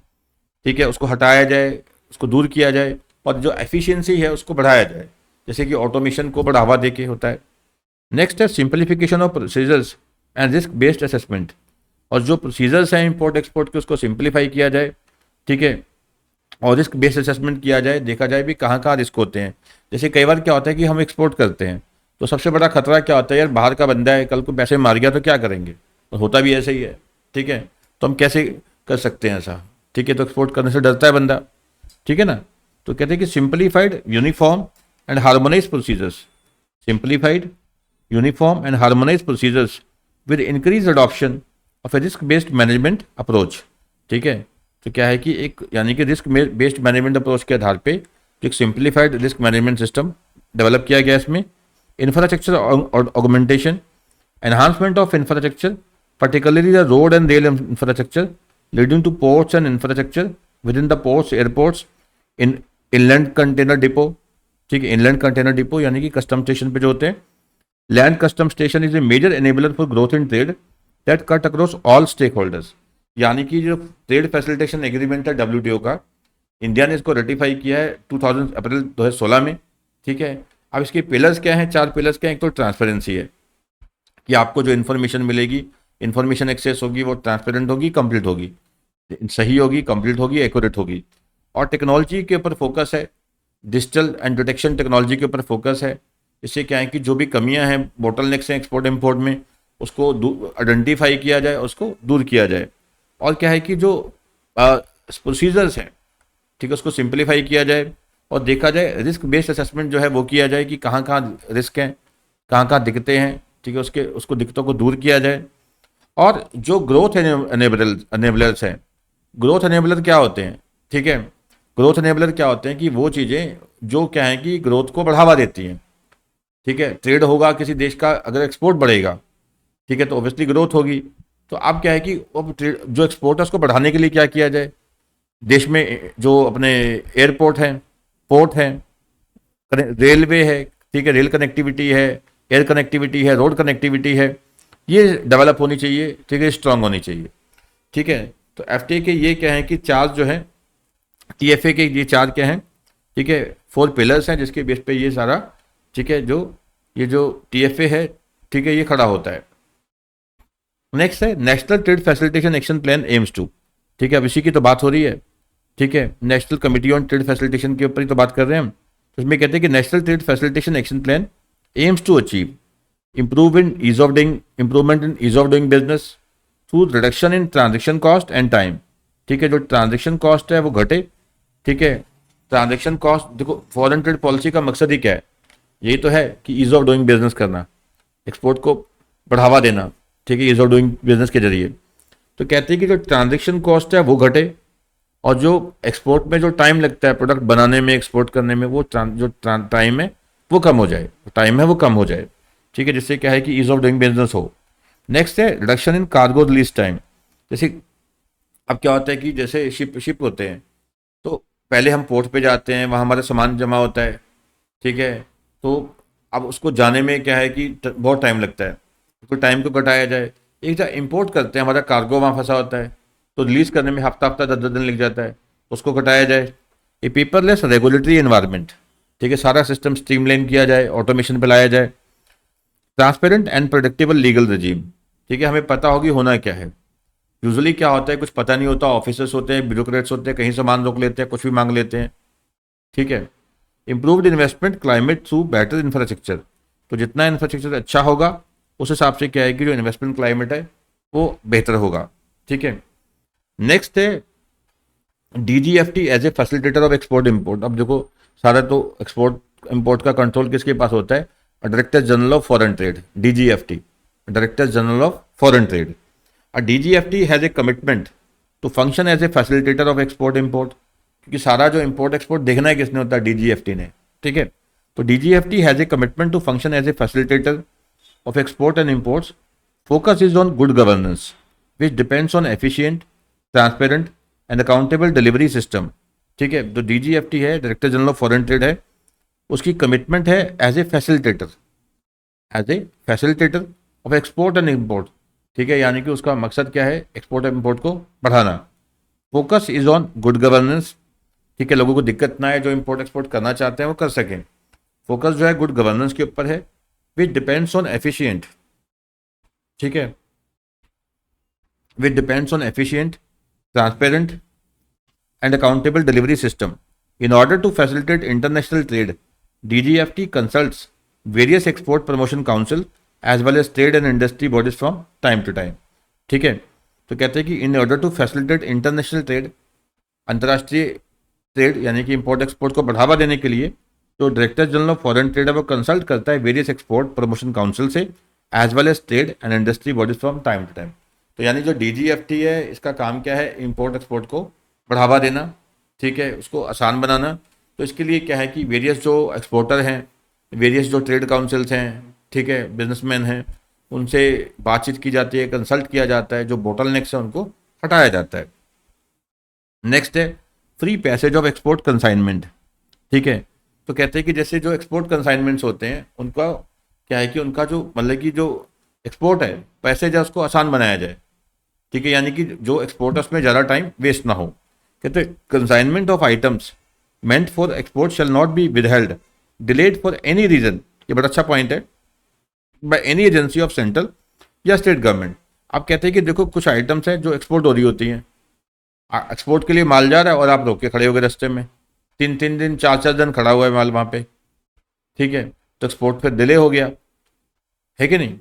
ठीक है, उसको हटाया जाए, उसको दूर किया जाए, और जो एफिशिएंसी है उसको बढ़ाया जाए, जैसे कि ऑटोमेशन को बढ़ावा दे के होता है। नेक्स्ट है simplification of procedures and risk based assessment, और जो प्रोसीजर्स हैं इंपोर्ट एक्सपोर्ट के उसको सिंप्लीफाई किया जाए, ठीक है, और रिस्क बेस्ड असेसमेंट किया जाए, देखा जाए भी कहाँ कहाँ रिस्क होते हैं। जैसे कई बार क्या होता है कि हम एक्सपोर्ट करते हैं तो सबसे बड़ा खतरा क्या होता है, यार बाहर का बंदा है, कल को पैसे मार गया तो क्या करेंगे, तो होता भी ऐसा ही है, ठीक है। तो हम कैसे कर सकते हैं ऐसा, ठीक है, तो एक्सपोर्ट करने से डरता है बंदा, ठीक है ना। तो कहते हैं कि simplified uniform and harmonise procedures, simplified uniform and harmonise procedures with increase adoption of A risk based management approach, ठीक है। तो क्या है कि एक यानी कि रिस्क बेस्ड मैनेजमेंट अप्रोच के आधार पे एक simplified risk management system develop किया गया। इसमें infrastructure augmentation, enhancement of infrastructure, particularly the road and rail infrastructure leading to ports and infrastructure within the ports, airports, in inland container depot, ठीक है, inland container depot यानी कि custom station पे जो होते हैं। Land custom station is a major enabler for growth in trade that cut across all stakeholders, यानी कि जो ट्रेड फैसिलिटेशन एग्रीमेंट है WTO का, इंडिया ने इसको रेटिफाई किया है अप्रैल 2016 में, ठीक है। अब इसके पिलर्स क्या हैं, 4 पिलर्स क्या हैं। एक तो ट्रांसपेरेंसी है कि आपको जो इन्फॉर्मेशन मिलेगी, इन्फॉर्मेशन एक्सेस होगी, वो ट्रांसपेरेंट होगी, कंप्लीट होगी, सही होगी, कंप्लीट होगी, एक्यूरेट होगी। और टेक्नोलॉजी के ऊपर फोकस है, डिजिटल एंड डिटेक्शन टेक्नोलॉजी के ऊपर फोकस है। इससे क्या है कि जो भी कमियां हैं, बोटलनेक्स हैं एक्सपोर्ट इम्पोर्ट में, उसको आइडेंटिफाई किया जाए, उसको दूर किया जाए। और क्या है कि जो प्रोसीजर्स हैं, ठीक है, उसको सिंप्लीफाई किया जाए और देखा जाए, रिस्क बेस्ड असेसमेंट जो है वो किया जाए कि कहाँ कहाँ रिस्क हैं, कहाँ कहाँ दिक्कतें हैं, ठीक है, उसको दिक्कतों को दूर किया जाए। और जो ग्रोथ एनेबलर्स हैं, ग्रोथ एनेबलर क्या होते हैं, ठीक है, ग्रोथ एनेबलर क्या होते हैं कि वो चीज़ें जो क्या है कि ग्रोथ को बढ़ावा देती हैं, ठीक है। ट्रेड होगा किसी देश का, अगर एक्सपोर्ट बढ़ेगा, ठीक है, तो ऑब्वियसली ग्रोथ होगी। तो अब क्या है कि अब जो एक्सपोर्ट है उसको बढ़ाने के लिए क्या किया जाए, देश में जो अपने एयरपोर्ट हैं, पोर्ट हैं, रेलवे है, ठीक है, रेल कनेक्टिविटी है, एयर कनेक्टिविटी है, रोड कनेक्टिविटी है, ये डेवलप होनी चाहिए, ठीक है, स्ट्रांग होनी चाहिए, ठीक है। तो एफटीए के ये क्या है कि चार जो है, टीएफए के ये चार क्या हैं, ठीक है, 4 पिलर्स हैं जिसके बेस पे ये सारा, ठीक है, ये जो टीएफए है, ठीक है, ये खड़ा होता है। नेक्स्ट है national trade facilitation action plan aims to, ठीक है, अब इसी की तो बात हो रही है, ठीक है, national committee on trade facilitation के ऊपर ही तो बात कर रहे हैं हम। तो इसमें कहते हैं कि national trade facilitation action plan aims to achieve improvement in ease of doing business through reduction in transaction cost and time, ठीक है, जो ट्रांजेक्शन कॉस्ट है वो घटे, ठीक है। ट्रांजेक्शन कॉस्ट, देखो फॉरेन ट्रेड पॉलिसी का मकसद ही क्या है, यही तो है कि ईज ऑफ डूइंग बिजनेस करना, एक्सपोर्ट को बढ़ावा देना, ठीक है, ईज ऑफ डूइंग बिजनेस के जरिए। तो कहते हैं कि जो ट्रांजेक्शन कॉस्ट है वो घटे, और जो एक्सपोर्ट में जो टाइम लगता है प्रोडक्ट बनाने में, एक्सपोर्ट करने में, वो जो टाइम है वो कम हो जाए, टाइम है वो कम हो जाए, ठीक है, जिससे क्या है कि ईज ऑफ डूइंग बिजनेस हो। नेक्स्ट है reduction in cargo release time. जैसे अब क्या होता है कि जैसे शिप होते हैं, तो पहले हम पोर्ट पे जाते हैं, वहाँ हमारा सामान जमा होता है, ठीक है, तो अब उसको जाने में क्या है कि बहुत टाइम लगता है, तो टाइम को घटाया जाए। एक जब इंपोर्ट करते हैं, हमारा कार्गो वहाँ फंसा होता है, तो रिलीज करने में हफ्ता 10 दिन लग जाता है, उसको घटाया जाए। ये पेपरलेस रेगुलेटरी एनवायरनमेंट, ठीक है, सारा सिस्टम स्ट्रीमलाइन किया जाए, ऑटोमेशन पे लाया जाए। ट्रांसपेरेंट एंड प्रेडिक्टेबल लीगल रजीम, ठीक है, हमें पता होगी होना क्या है। यूजुअली क्या होता है, कुछ पता नहीं होता, ऑफिसर्स होते हैं, ब्यूरोक्रेट्स होते हैं, कहीं सामान रोक लेते हैं, कुछ भी मांग लेते हैं, ठीक है। Improved investment climate through better infrastructure, तो जितना इंफ्रास्ट्रक्चर अच्छा होगा उस हिसाब से क्या है कि जो इन्वेस्टमेंट क्लाइमेट है वो बेहतर होगा, ठीक है। नेक्स्ट है DGFT as a facilitator of export import. अब देखो सारा तो एक्सपोर्ट इम्पोर्ट का कंट्रोल किसके पास होता है, director general of foreign trade, DGFT, director general of foreign trade. DGFT has a commitment to function as a facilitator of export import, क्योंकि सारा जो इम्पोर्ट एक्सपोर्ट देखना है किसने होता है, डीजीएफटी ने, ठीक है। तो DGFT has a commitment to function as a facilitator of export and imports. Focus is on good governance, which depends on efficient, transparent and accountable delivery system, ठीक है। जो डीजीएफटी है, director general of foreign trade है, उसकी commitment है as a facilitator of export and import, ठीक है, यानी कि उसका मकसद क्या है, एक्सपोर्ट एंड इम्पोर्ट को बढ़ाना। Focus is on good governance, ठीक है, लोगों को दिक्कत ना है, जो इम्पोर्ट एक्सपोर्ट करना चाहते हैं वो कर सकें। फोकस जो है गुड गवर्नेंस के ऊपर है, विच डिपेंड्स ऑन एफिशिएंट, ठीक है, which depends on efficient, transparent and accountable delivery system. In order to facilitate international trade, DGFT consults various export promotion council as well as trade and industry bodies from time to time, ठीक है। तो कहते हैं कि in order to facilitate international trade, अंतर्राष्ट्रीय trade यानी कि import export को बढ़ावा देने के लिए जो director general of foreign trade है वो कंसल्ट करता है वेरियस एक्सपोर्ट प्रमोशन काउंसिल से as well as trade and industry bodies from time to time. तो यानी जो डीजीएफटी है इसका काम क्या है, इंपोर्ट एक्सपोर्ट को बढ़ावा देना, ठीक है, उसको आसान बनाना। तो इसके लिए क्या है कि वेरियस जो एक्सपोर्टर हैं, वेरियस जो ट्रेड काउंसिल्स हैं, ठीक है, बिजनेसमैन हैं, उनसे बातचीत की जाती है, कंसल्ट किया जाता है, जो बोटल नेक्स है उनको हटाया जाता है। नेक्स्ट है free passage of export consignment, ठीक है। तो कहते हैं कि जैसे जो एक्सपोर्ट कंसाइनमेंट्स होते हैं उनका क्या है कि उनका जो मतलब कि जो एक्सपोर्ट है पैसेज है उसको आसान बनाया जाए, ठीक है, यानी कि जो एक्सपोर्टर्स में ज़्यादा टाइम वेस्ट ना हो। कहते हैं consignment of items meant for export shall not be withheld delayed for any reason, ये बड़ा अच्छा पॉइंट है, by any agency of central या स्टेट गवर्नमेंट। आप कहते हैं कि देखो कुछ आइटम्स हैं जो एक्सपोर्ट हो रही होती हैं, एक्सपोर्ट के लिए माल जा रहा है और आप रोक के खड़े हो गए रास्ते में, 3 दिन 4 दिन खड़ा हुआ है माल वहाँ पे, ठीक है, तो एक्सपोर्ट फिर डिले हो गया है कि नहीं।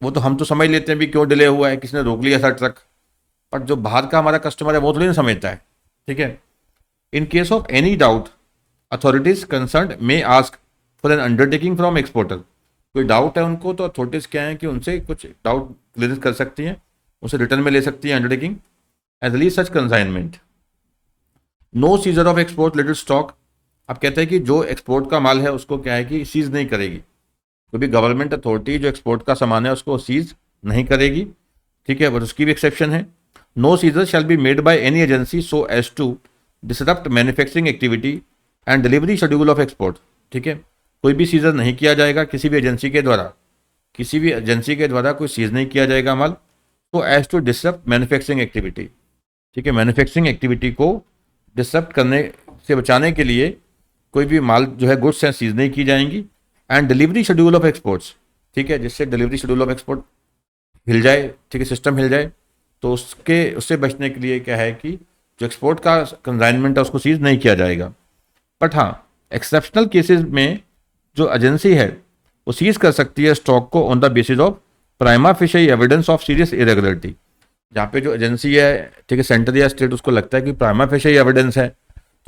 वो तो हम तो समझ लेते हैं भी क्यों डिले हुआ है, किसने रोक लिया था ट्रक, पर जो बाहर का हमारा कस्टमर है वो थोड़ी ना समझता है, ठीक है। In case of any doubt authorities concern may ask for an undertaking from exporter. कोई डाउट है उनको तो अथॉरिटीज क्या है कि उनसे कुछ डाउट क्लियर कर सकती हैं, उनसे रिटर्न में ले सकती हैं undertaking and release such consignment. No seizure of export related stock. अब कहते हैं कि जो एक्सपोर्ट का माल है उसको क्या है कि सीज नहीं करेगी, कोई भी गवर्नमेंट अथॉरिटी जो एक्सपोर्ट का सामान है उसको सीज नहीं करेगी, ठीक है, बट उसकी भी एक्सेप्शन है। No seizure shall be made by any agency so as to disrupt manufacturing activity and delivery schedule of export. ठीक है, कोई भी सीजर नहीं किया जाएगा किसी भी एजेंसी के द्वारा, किसी भी एजेंसी के द्वारा कोई सीज नहीं किया जाएगा माल, तो as to disrupt manufacturing activity. ठीक है, मैन्युफैक्चरिंग एक्टिविटी को डिसरप्ट करने से बचाने के लिए कोई भी माल जो है गुड्स हैं सीज नहीं की जाएंगी। And delivery schedule of exports, ठीक है, जिससे डिलीवरी शेड्यूल ऑफ एक्सपोर्ट हिल जाए, ठीक है, सिस्टम हिल जाए, तो उससे बचने के लिए क्या है कि जो एक्सपोर्ट का कंसाइनमेंट है उसको सीज नहीं किया जाएगा। बट हाँ, एक्सेप्शनल केसेस में जो एजेंसी है वो सीज कर सकती है स्टॉक को on the basis of prima facial evidence of serious irregularity. जहाँ पे जो एजेंसी है, ठीक है, सेंटर या स्टेट, उसको लगता है कि प्राइमा फेशियल एविडेंस है,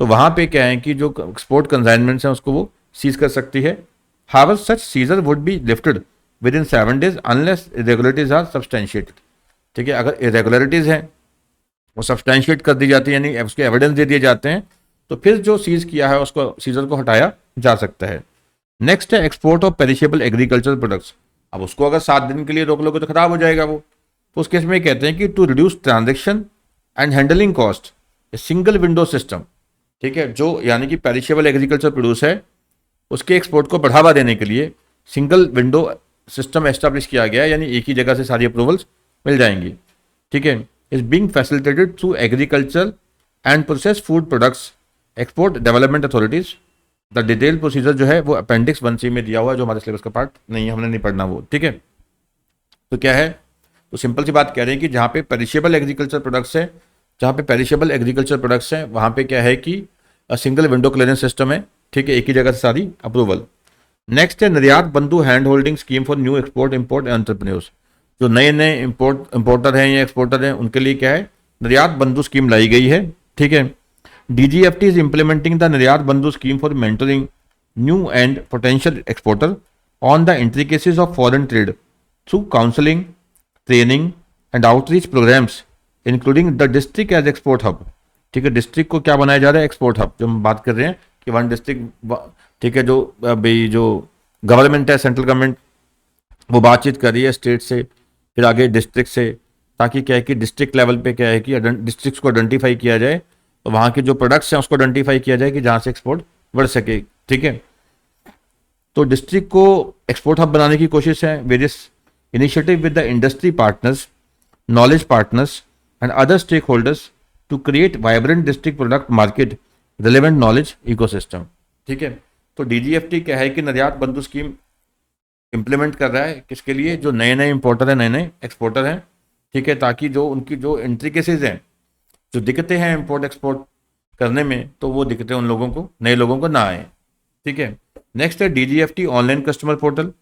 तो वहाँ पे क्या है कि जो एक्सपोर्ट कंसाइनमेंट्स हैं उसको वो सीज कर सकती है। However such seizure would be lifted within 7 days unless irregularities are substantiated. ठीक है, अगर इरेगुलरिटीज हैं वो सब्सटेंशिएट कर दी जाती है, यानी उसके एविडेंस दे दिए जाते हैं, तो फिर जो सीज किया है उसको सीजर को हटाया जा सकता है। नेक्स्ट है export of perishable agriculture products. अब उसको अगर 7 दिन के लिए रोक लोगे तो खराब हो जाएगा वो, तो उस केस में कहते हैं कि to reduce transaction and handling cost single window system. ठीक है, जो यानी कि पेरिशेबल एग्रीकल्चर प्रोड्यूस है उसके एक्सपोर्ट को बढ़ावा देने के लिए सिंगल विंडो सिस्टम एस्टैब्लिश किया गया है, यानी एक ही जगह से सारी अप्रूवल्स मिल जाएंगी। ठीक है, is being facilitated through agriculture and process food products export development authorities. The detail procedure जो है वो अपेंडिक्स 1C में दिया हुआ है, जो हमारे सिलेबस का पार्ट नहीं है, हमने नहीं पढ़ना वो। ठीक है, तो क्या है, तो सिंपल सी बात कह रहे हैं कि जहाँ पे पेरिशेबल एग्रीकल्चर प्रोडक्ट्स है, जहाँ पे पेरिशेबल एग्रीकल्चर प्रोडक्ट्स हैं वहाँ पे क्या है कि सिंगल विंडो क्लियरेंस सिस्टम है। ठीक है, एक ही जगह से सारी अप्रूवल। नेक्स्ट है निर्यात बंधु hand holding scheme for new export import entrepreneurs. जो नए नए इंपोर्टर हैं या एक्सपोर्टर हैं उनके लिए क्या है, निर्यात बंधु स्कीम लाई गई है। ठीक है, DGFT is implementing the Niryat Bandhu scheme for mentoring new and potential exporter on the intricacies of foreign trade through counseling, training and outreach programs, including the district as export hub। ठीक है, district को क्या बनाया जा रहा है, export hub. जो हम बात कर रहे हैं कि वन डिस्ट्रिक्ट, ठीक है, जो भाई जो गवर्नमेंट है, सेंट्रल गवर्नमेंट, वो बातचीत कर रही है स्टेट से, फिर आगे डिस्ट्रिक्ट से, ताकि क्या है कि डिस्ट्रिक्ट लेवल पे क्या है कि डिस्ट्रिक्ट को आइडेंटिफाई किया जाए, तो वहाँ के जो प्रोडक्ट्स हैं उसको आइडेंटिफाई किया जाए कि जहाँ से एक्सपोर्ट बढ़ सके। ठीक है, तो डिस्ट्रिक्ट को एक्सपोर्ट हब बनाने की कोशिश है। Various initiative with the industry partners, knowledge partners and other stakeholders to create vibrant district product market relevant knowledge ecosystem. ठीक है, तो DGFT क्या है कि निर्यात बंधु स्कीम इंप्लीमेंट कर रहा है, किसके लिए, जो नए नए इंपोर्टर हैं, नए नए एक्सपोर्टर हैं। ठीक है, ताकि जो उनकी जो इंट्रिकेसीज हैं, जो दिक्कतें हैं इंपोर्ट एक्सपोर्ट करने में, तो वो दिक्कतें उन लोगों को, नए लोगों को ना आए। ठीक है, नेक्स्ट है DGFT online customer portal.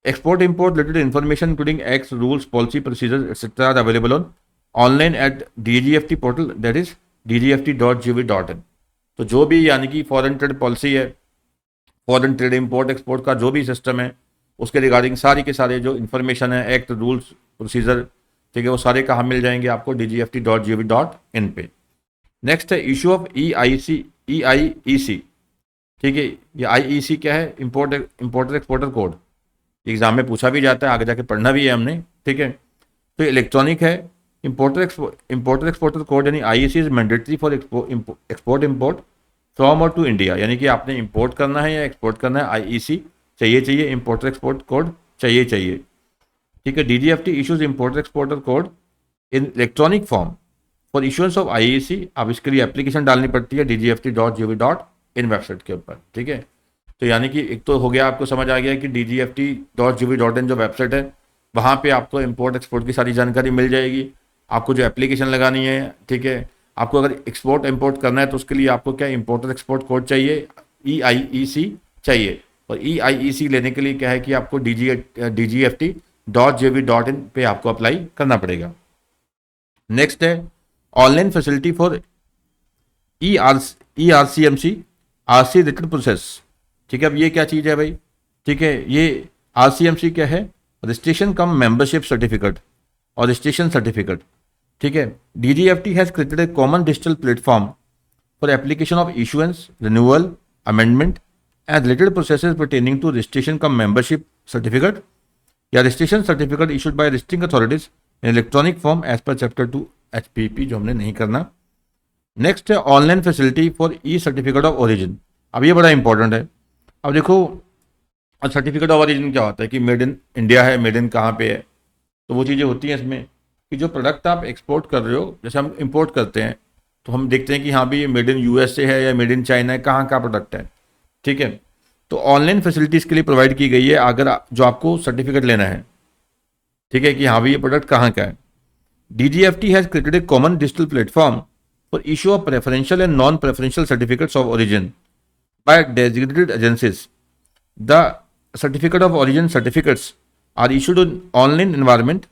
Export import related information including act, rules, policy, procedure etcetera are available on online at DGFT portal, that is dgft.gov.in। तो जो भी यानी कि फॉरेन ट्रेड पॉलिसी है, फॉरेन ट्रेड इंपोर्ट एक्सपोर्ट का जो भी system है, उसके रिगार्डिंग सारी के सारे जो इन्फॉर्मेशन है, एक्ट, रूल्स, प्रोसीजर, ठीक है, वो सारे कहाँ मिल जाएंगे आपको, dgft.gov.in पे। नेक्स्ट है इशू ऑफ EIEC। ठीक है, ये IEC क्या है, इंपोर्टर एक्सपोर्टर कोड। एग्जाम में पूछा भी जाता है, आगे जाके पढ़ना भी है हमने। ठीक है, तो इलेक्ट्रॉनिक है। इंपोर्टर एक्सपोर्टर कोड यानी IEC is mandatory for export import from और टू इंडिया, यानी कि आपने इंपोर्ट करना है या एक्सपोर्ट करना है, IEC चाहिए, इंपोर्टर एक्सपोर्ट कोड चाहिए। ठीक है, DGFT issues importer exporter code in electronic form for issuance of IEC। अब इसके लिए एप्लीकेशन डालनी पड़ती है dgft.gov.in वेबसाइट के ऊपर। ठीक है, तो यानी कि एक तो हो गया, आपको समझ आ गया कि dgft.gov.in जो वेबसाइट है, वहाँ पे आपको इंपोर्ट एक्सपोर्ट की सारी जानकारी मिल जाएगी। आपको जो एप्लीकेशन लगानी है, ठीक है, आपको अगर एक्सपोर्ट इंपोर्ट करना है तो उसके लिए आपको क्या, इंपोर्टर एक्सपोर्ट कोड चाहिए, EIEC चाहिए। और EIEC लेने के लिए क्या है कि आपको dgft.gov.in पे आपको अप्लाई करना पड़ेगा। नेक्स्ट है online facility for ERCMC, RC related process. ठीक है, अब ये क्या चीज़ है भाई? ठीक है, ये RCMC क्या है? रजिस्ट्रेशन कम मेंबरशिप सर्टिफिकेट और रजिस्ट्रेशन सर्टिफिकेट। ठीक है, DGFT has created a common digital platform for application of issuance, renewal, amendment and related processes pertaining to registration cum membership certificate या registration certificate issued by registering authorities in electronic form as पर chapter 2 HPP, जो हमने नहीं करना। Next है online facility for e certificate of origin. अब ये बड़ा इंपॉर्टेंट है। अब देखो, सर्टिफिकेट ऑफ ओरिजिन क्या होता है कि मेड इन इंडिया है, मेड इन कहाँ पे है, तो वो चीज़ें होती हैं इसमें कि जो प्रोडक्ट आप एक्सपोर्ट कर रहे हो, जैसे हम इंपोर्ट करते हैं तो हम देखते हैं कि हाँ भी ये मेड इन USA है या मेड इन चाइना है, कहाँ का प्रोडक्ट है। ठीक है, तो ऑनलाइन फैसिलिटीज़ के लिए प्रोवाइड की गई है अगर जो आपको सर्टिफिकेट लेना है, ठीक है, कि हाँ भी ये प्रोडक्ट कहाँ का है। DGFT has created a common digital platform for issue of preferential and non preferential certificates of origin by designated agencies. The certificate of origin certificates are issued in online environment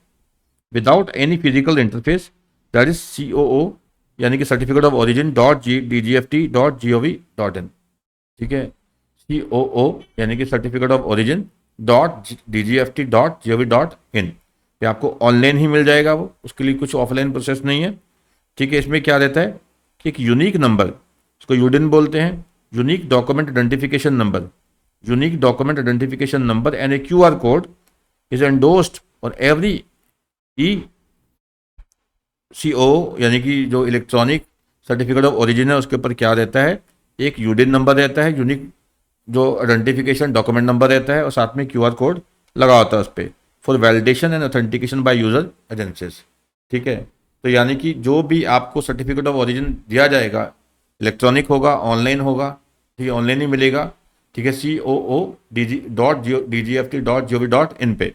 without any physical interface, that is COO, यानी कि certificate of origin .dgft.gov.in। ठीक है, COO यानी कि certificate of origin .dgft.gov.in पे आपको online ही मिल जाएगा वो, उसके लिए कुछ ऑफलाइन प्रोसेस नहीं है। ठीक है, इसमें क्या रहता है कि एक यूनिक नंबर, उसको यूडिन बोलते हैं, unique document identification number, unique document identification number and a QR code is endorsed on every ECO, यानी कि जो इलेक्ट्रॉनिक सर्टिफिकेट ऑफ ओरिजिन है उसके ऊपर क्या रहता है, एक यूडिन नंबर रहता है, यूनिक जो आइडेंटिफिकेशन डॉक्यूमेंट नंबर रहता है, और साथ में QR कोड लगा होता है उस पर for validation and authentication by user agencies. ठीक है, तो यानी कि जो भी आपको सर्टिफिकेट ऑफ ओरिजिन दिया जाएगा इलेक्ट्रॉनिक होगा, ऑनलाइन होगा, ठीक है, ऑनलाइन ही मिलेगा। ठीक है, COO.DGFT.gov.in पे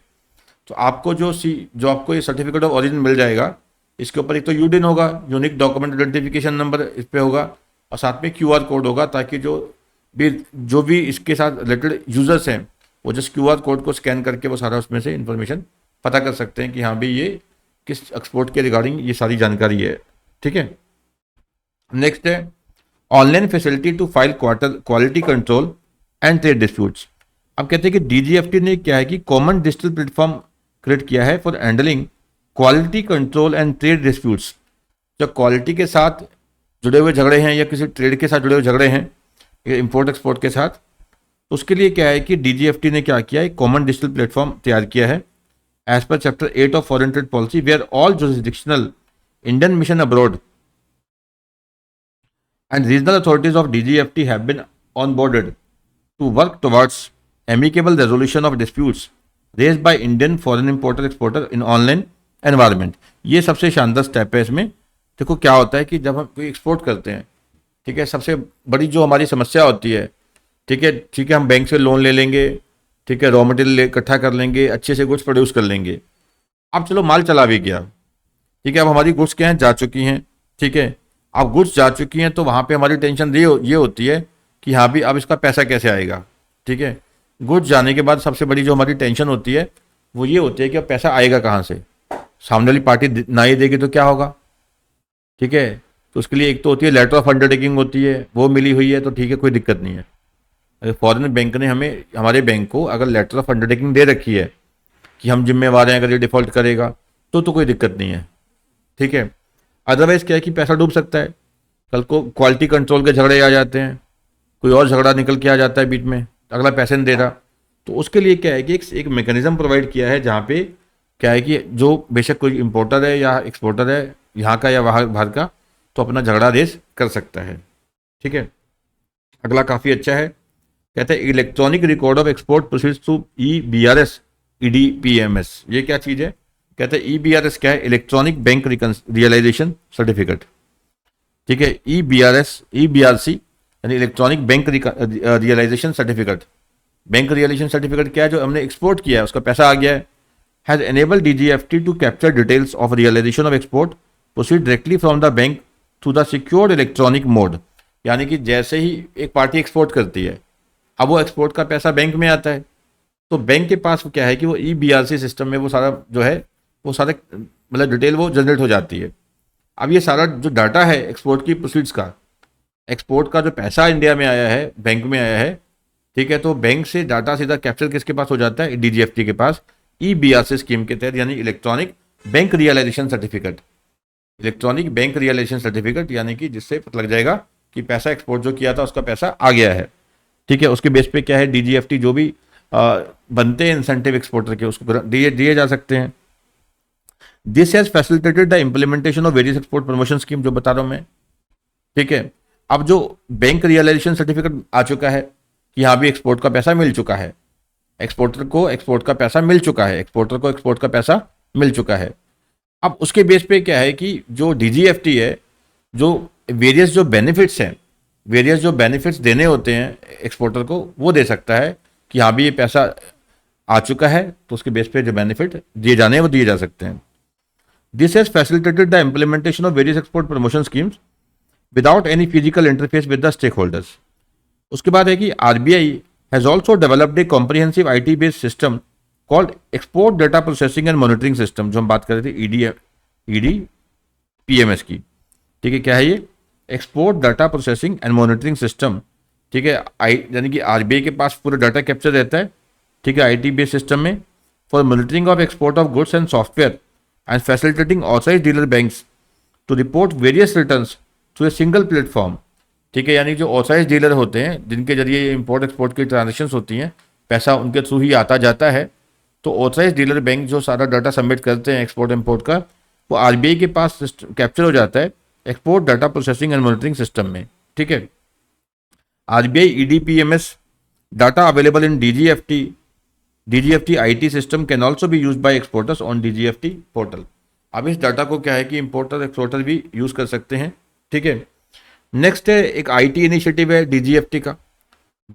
तो आपको जो आपको ये सर्टिफिकेट ऑफ ओरिजिन मिल जाएगा, इसके ऊपर एक तो यूडिन होगा, यूनिक डॉक्यूमेंट आइडेंटिफिकेशन नंबर इस पे होगा, और साथ में QR कोड होगा, ताकि जो भी इसके साथ रिलेटेड यूजर्स हैं वो जस्ट QR कोड को स्कैन करके वो सारा उसमें से इंफॉर्मेशन पता कर सकते हैं कि हाँ भी ये किस एक्सपोर्ट के रिगार्डिंग ये सारी जानकारी है। ठीक है, नेक्स्ट है online facility to file quality control and trade disputes. अब कहते हैं कि DGFT ने क्या है कि कॉमन डिजिटल प्लेटफॉर्म क्रिएट किया है for handling quality control and trade disputes. जो क्वालिटी के साथ जुड़े हुए झगड़े हैं या किसी ट्रेड के साथ जुड़े हुए झगड़े हैं इंपोर्ट एक्सपोर्ट के साथ, उसके लिए क्या है कि DGFT ने क्या किया, एक कॉमन डिजिटल प्लेटफॉर्म तैयार किया है एज पर chapter 8 of foreign trade policy, where all jurisdictional Indian mission abroad and regional authorities of DGFT have been onboarded to work towards amicable resolution of disputes raised by Indian foreign importer exporter in online environment। ये सबसे शानदार step है इसमें। देखो क्या होता है कि जब हम कोई एक्सपोर्ट करते हैं, ठीक है, सबसे बड़ी जो हमारी समस्या होती है, ठीक है, हम बैंक से लोन ले लेंगे, ठीक है, रॉ मटेरियल इकट्ठा कर लेंगे, अच्छे से गुड्स प्रोड्यूस कर लेंगे। अब चलो माल चला भी गया, ठीक है, अब हमारी गुड्स क्या हैं, जा चुकी हैं। ठीक है, अब गुड्स जा चुकी हैं तो वहाँ पे हमारी टेंशन ये होती है कि हाँ भी अब इसका पैसा कैसे आएगा। ठीक है, गुड्स जाने के बाद सबसे बड़ी जो हमारी टेंशन होती है वो ये होती है कि अब पैसा आएगा कहाँ से, सामने वाली पार्टी ना ही देगी तो क्या होगा। ठीक है, तो उसके लिए एक तो होती है लेटर ऑफ अंडरटेकिंग होती है, वो मिली हुई है तो ठीक है, कोई दिक्कत नहीं है। अगर फॉरेन बैंक ने हमारे बैंक को अगर लेटर ऑफ अंडरटेकिंग दे रखी है कि हम जिम्मेवार हैं अगर ये डिफॉल्ट करेगा तो कोई दिक्कत नहीं है। ठीक है, अदरवाइज क्या है कि पैसा डूब सकता है, कल को क्वालिटी कंट्रोल के झगड़े आ जाते हैं, कोई और झगड़ा निकल के आ जाता है बीच में, अगला पैसे नहीं दे रहा, तो उसके लिए क्या है कि एक मैकेनिज्म प्रोवाइड किया है जहाँ पे क्या है कि जो बेशक कोई इंपोर्टर है या एक्सपोर्टर है यहाँ का या वहाँ बाहर का, तो अपना झगड़ा रेस कर सकता है। ठीक है, अगला काफ़ी अच्छा है, कहते हैं electronic record of export proceeds to EBRS EDPMS। ये क्या चीज़ है, कहते हैं EBRS क्या है, इलेक्ट्रॉनिक बैंक रियलाइजेशन सर्टिफिकेट। ठीक है, EBRC यानी electronic bank realisation certificate. Bank realisation certificate क्या है, जो हमने एक्सपोर्ट किया है उसका पैसा आ गया है, has enabled DGFT to capture details of realisation of export proceed directly from the bank through the secured electronic mode. यानी कि जैसे ही एक पार्टी एक्सपोर्ट करती है, अब वो एक्सपोर्ट का पैसा बैंक में आता है, तो बैंक के पास क्या है कि वो EBRC सिस्टम में वो सारा जो है वो सारा मतलब डिटेल वो जनरेट हो जाती है। अब ये सारा जो डाटा है एक्सपोर्ट की प्रोसीड्स का, एक्सपोर्ट का जो पैसा इंडिया में आया है, बैंक में आया है, ठीक है, तो बैंक से डाटा सीधा कैप्चर किसके पास हो जाता है, डीजीएफटी के पास, ईबीआरसी स्कीम के तहत, यानी electronic bank realisation certificate. Electronic bank realisation certificate यानी कि जिससे पता लग जाएगा कि पैसा एक्सपोर्ट जो किया था उसका पैसा आ गया है, ठीक है। उसके बेस पे क्या है, डीजीएफटी जो भी बनते हैं इंसेंटिव एक्सपोर्टर के, उसको दिए जा सकते हैं। This has facilitated the implementation of various export promotion scheme, जो बता रहा हूं मैं, ठीक है। अब जो बैंक रियलाइजेशन सर्टिफिकेट आ चुका है कि हाँ भी एक्सपोर्ट का पैसा मिल चुका है, एक्सपोर्टर को एक्सपोर्ट का पैसा मिल चुका है, एक्सपोर्टर को एक्सपोर्ट का पैसा मिल चुका है। अब उसके बेस पे क्या है कि जो डीजीएफटी है, जो वेरियस जो बेनिफिट्स हैं, वेरियस जो बेनिफिट्स देने होते हैं एक्सपोर्टर को, वो दे सकता है कि हाँ भी ये पैसा आ चुका है, तो उसके बेस पे जो बेनिफिट दिए जाने हैं वो दिए जा सकते हैं। This has facilitated the implementation of various export promotion schemes without any physical interface with the stakeholders. उसके बाद है कि RBI has also developed a comprehensive IT based system called export data processing and monitoring system, जो हम बात कर रहे थे EDPMS की, ठीक है। क्या है ये, export data processing and monitoring system, ठीक है। यानी कि आरबीआई के पास पूरा डाटा कैप्चर रहता है, ठीक है, IT बेस्ड सिस्टम में, for monitoring of export of goods and software and facilitating authorised dealer banks to report various returns through a single platform, ठीक है। यानी जो ऑथराइज्ड डीलर होते हैं जिनके जरिए इंपोर्ट एक्सपोर्ट की ट्रांजेक्शंस होती हैं, पैसा उनके थ्रू ही आता जाता है, तो ऑथराइज्ड डीलर बैंक जो सारा डाटा सबमिट करते हैं एक्सपोर्ट इंपोर्ट का, वो आरबीआई के पास कैप्चर हो जाता है export data processing and monitoring system में, ठीक है। RBI EDPMS data available in DGFT IT system can also be use by exporters on DGFT portal. अब इस डाटा को क्या है कि इंपोर्टर एक्सपोर्टर भी यूज कर सकते हैं, ठीक है। नेक्स्ट है एक IT इनिशिएटिव है डीजीएफटी का।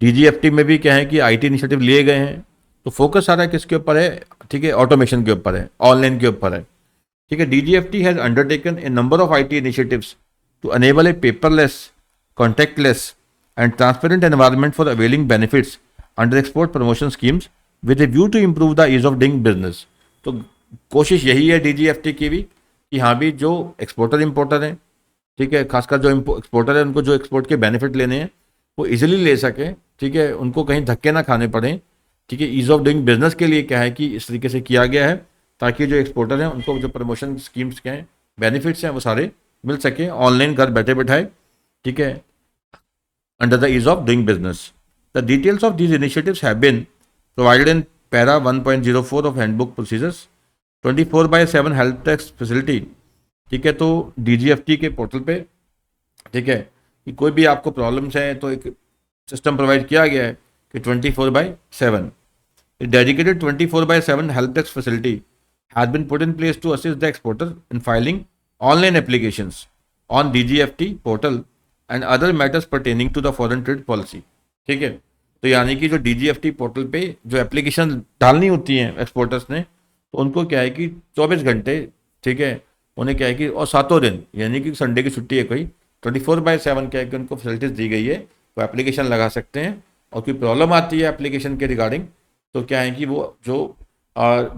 डीजीएफटी में भी क्या है कि IT इनिशिएटिव लिए गए हैं, तो फोकस सारा किसके ऊपर है, ठीक है, ऑटोमेशन के ऊपर है, ऑनलाइन के ऊपर है, ठीक है। DGFT has undertaken a number of IT initiatives to enable a paperless, contactless and transparent environment for availing benefits under export promotion schemes with a view to improve the ease of doing business. तो कोशिश यही है DGFT की भी कि हाँ भी जो एक्सपोर्टर इंपोर्टर हैं, ठीक है, खासकर जो एक्सपोर्टर है, उनको जो एक्सपोर्ट के बेनिफिट लेने हैं वो इजीली ले सकें, ठीक है, उनको कहीं धक्के ना खाने पड़े, ठीक है। ईज ऑफ डूइंग बिजनेस के लिए क्या है कि इस तरीके से किया गया है ताकि जो एक्सपोर्टर हैं उनको जो प्रमोशन स्कीम्स के हैं, बेनिफिट्स हैं, वो सारे मिल सके ऑनलाइन, घर बैठे बैठाए, ठीक है, under the ease of doing business. The details of these initiatives have been provided in para 1.04 of handbook procedures 24/7 help desk facility, ठीक है। तो डीजीएफटी के पोर्टल पे, ठीक है, कि कोई भी आपको प्रॉब्लम्स हैं तो एक सिस्टम प्रोवाइड किया गया है कि 24/7 dedicated 24/7 help desk facility has been put in place to assist the exporter in filing online applications on DGFT portal and other matters pertaining to the foreign trade policy, ठीक है। तो यानी कि जो डीजीएफटी पोर्टल पे जो application डालनी होती हैं एक्सपोर्टर्स ने, तो उनको क्या है कि 24 घंटे, ठीक है, उन्हें क्या है कि और 7 दिन, यानी कि संडे की छुट्टी है कोई, 24/7 क्या है कि उनको फैसिलिटीज दी गई है, वो एप्लीकेशन लगा सकते हैं, और कोई प्रॉब्लम आती है एप्लीकेशन के रिगार्डिंग, तो क्या है कि वो जो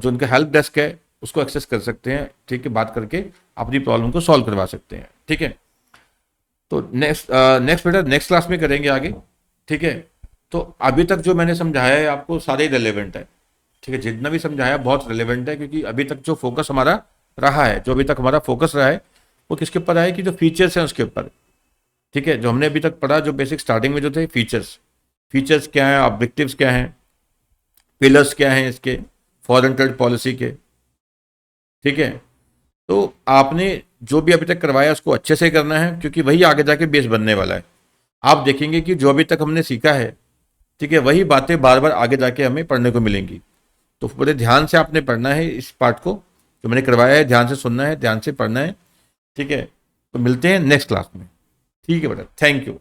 उनका हेल्प डेस्क है उसको एक्सेस कर सकते हैं, ठीक है, बात करके अपनी प्रॉब्लम को सॉल्व करवा सकते हैं, ठीक है। तो नेक्स्ट बेटा नेक्स्ट क्लास में करेंगे आगे, ठीक है। तो अभी तक जो मैंने समझाया है आपको सारे रिलेवेंट है, ठीक है, जितना भी समझाया बहुत रिलेवेंट है, क्योंकि अभी तक जो फोकस हमारा रहा है, जो अभी तक हमारा फोकस रहा है वो किसके ऊपर है कि जो फीचर्स हैं उसके ऊपर, ठीक है। जो हमने अभी तक पढ़ा, जो बेसिक स्टार्टिंग में जो थे फीचर्स क्या हैं, ऑब्जेक्टिव्स क्या हैं, पिलर्स क्या हैं इसके फॉरेन ट्रेड पॉलिसी के, ठीक है। तो आपने जो भी अभी तक करवाया उसको अच्छे से करना है, क्योंकि वही आगे जाके बेस बनने वाला है। आप देखेंगे कि जो अभी तक हमने सीखा है, ठीक है, वही बातें बार बार आगे जाके हमें पढ़ने को मिलेंगी। तो बड़े ध्यान से आपने पढ़ना है इस पार्ट को, जो मैंने करवाया है, ध्यान से सुनना है, ध्यान से पढ़ना है, ठीक है। तो मिलते हैं नेक्स्ट क्लास में, ठीक है बेटा, थैंक यू।